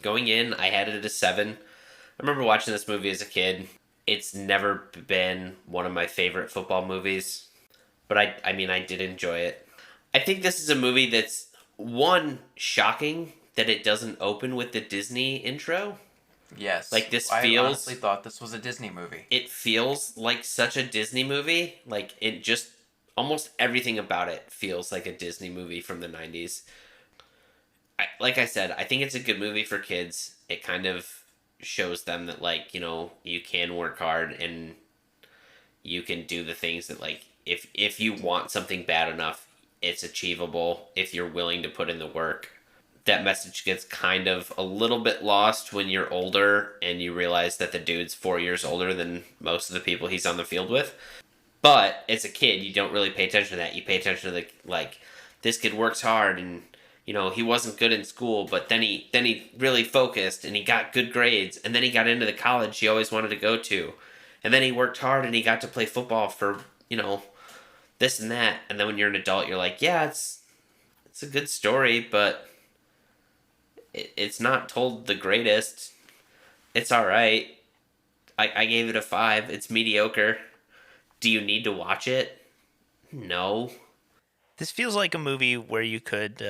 Speaker 3: Going in, I had it at a 7. I remember watching this movie as a kid. It's never been one of my favorite football movies, but I mean, I did enjoy it. I think this is a movie that's, one, shocking that it doesn't open with the Disney intro.
Speaker 2: Yes.
Speaker 3: Like, this
Speaker 2: I
Speaker 3: feels...
Speaker 2: honestly thought this was a Disney movie.
Speaker 3: It feels like such a Disney movie. Like, it just... Almost everything about it feels like a Disney movie from the 90s. Like I said, I think it's a good movie for kids. It kind of shows them that, like, you know, you can work hard and you can do the things that, like, if you want something bad enough, it's achievable if you're willing to put in the work. That message gets kind of a little bit lost when you're older and you realize that the dude's 4 years older than most of the people he's on the field with. But as a kid, you don't really pay attention to that. You pay attention to this kid works hard and, you know, he wasn't good in school, but then he really focused and he got good grades, and then he got into the college he always wanted to go to. And then he worked hard and he got to play football for, you know, this and that. And then when you're an adult, you're like, yeah, it's a good story, but it's not told the greatest. It's all right. I gave it a 5. It's mediocre. Do you need to watch it? No.
Speaker 1: This feels like a movie where you could,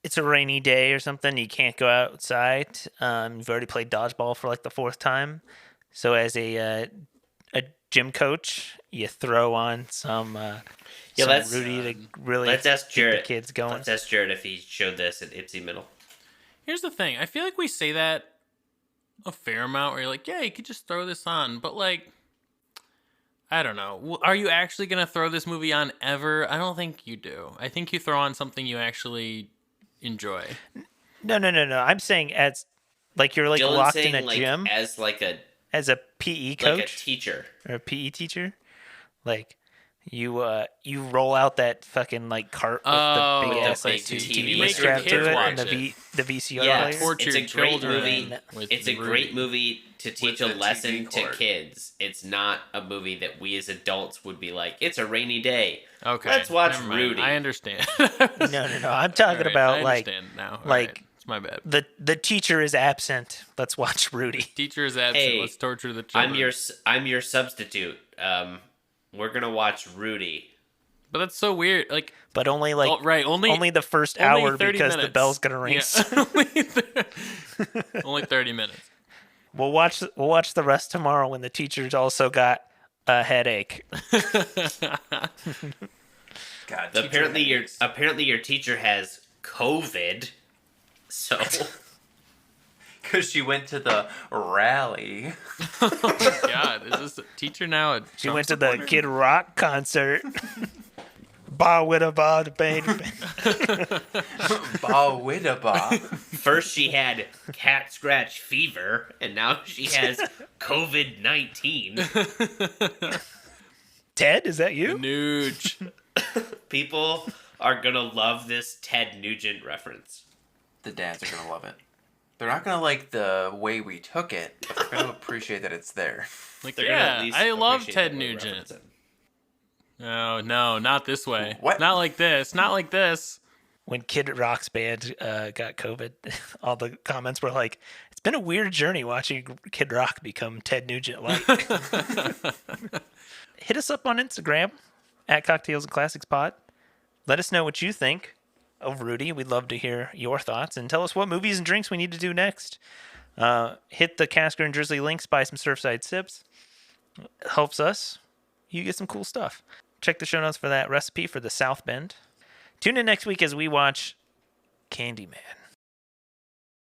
Speaker 1: it's a rainy day or something, you can't go outside. You've already played dodgeball for like the 4th time. So as a gym coach, you throw on some Rudy to really
Speaker 3: let's ask
Speaker 1: get
Speaker 3: Jarrett.
Speaker 1: the kids going.
Speaker 3: Let's ask Jarrett if he showed this at Ipsy Middle.
Speaker 4: Here's the thing. I feel like we say that a fair amount where you're like, yeah, you could just throw this on. But like, I don't know. Are you actually going to throw this movie on ever? I don't think you do. I think you throw on something you actually enjoy.
Speaker 1: No. I'm saying as, like, you're like
Speaker 3: Dylan's
Speaker 1: locked in
Speaker 3: saying,
Speaker 1: a
Speaker 3: like,
Speaker 1: gym.
Speaker 3: as
Speaker 1: As a PE coach?
Speaker 3: Like a teacher.
Speaker 1: Or a PE teacher? Like, you roll out that fucking, like, cart with the big ass, like, TV strapped to it and the VCR player.
Speaker 3: It's a great movie. It's a
Speaker 4: Rudy.
Speaker 3: great movie to teach a
Speaker 2: With the
Speaker 3: lesson
Speaker 2: TV
Speaker 3: to
Speaker 2: cord.
Speaker 3: kids. It's not a movie that we as adults would be like, it's a rainy day.
Speaker 4: Okay.
Speaker 3: Let's watch
Speaker 4: never mind.
Speaker 3: Rudy.
Speaker 4: I understand.
Speaker 1: No. I'm talking about,
Speaker 4: I
Speaker 1: like,
Speaker 4: understand now. All
Speaker 1: like,
Speaker 4: right. It's my bad.
Speaker 1: the teacher is absent. Let's watch Rudy.
Speaker 4: Teacher is absent.
Speaker 3: Hey,
Speaker 4: Let's torture the children.
Speaker 3: I'm your substitute. We're gonna watch Rudy.
Speaker 4: But that's so weird. Like,
Speaker 1: But only, like,
Speaker 4: only
Speaker 1: the first
Speaker 4: only
Speaker 1: hour
Speaker 4: 30
Speaker 1: because
Speaker 4: minutes.
Speaker 1: the bell's going to ring.
Speaker 4: Yeah. Only 30 minutes.
Speaker 1: We'll watch the rest tomorrow when the teachers also got a headache.
Speaker 2: God,
Speaker 3: Apparently your teacher has COVID. So
Speaker 2: because she went to the rally.
Speaker 4: Oh my God, is this a teacher now?
Speaker 1: She went to the Kid Rock concert. Ba widda ba da bang.
Speaker 2: Ba widda ba.
Speaker 3: first she had cat scratch fever, and now she has COVID-19.
Speaker 1: Ted, is that you?
Speaker 4: Nooch.
Speaker 3: People are gonna love this Ted Nugent reference.
Speaker 2: The dads are going to love it. They're not going to like the way we took it, but they're going to appreciate that it's there.
Speaker 4: Like,
Speaker 3: They're gonna at
Speaker 4: yeah,
Speaker 3: least
Speaker 4: I love
Speaker 3: appreciate
Speaker 4: Ted
Speaker 3: that we
Speaker 4: Nugent.
Speaker 3: reference it.
Speaker 4: No, not this way.
Speaker 2: What?
Speaker 4: Not like this. Not like this.
Speaker 1: When Kid Rock's band got COVID, all the comments were like, "It's been a weird journey watching Kid Rock become Ted Nugent like." Hit us up on Instagram at Cocktails and Classics Pod. Let us know what you think of Rudy. We'd love to hear your thoughts and tell us what movies and drinks we need to do next. Hit the Casker and Drizzly links, buy some Surfside sips. It helps us. You get some cool stuff. Check the show notes for that recipe for the South Bend. Tune in next week as we watch Candyman.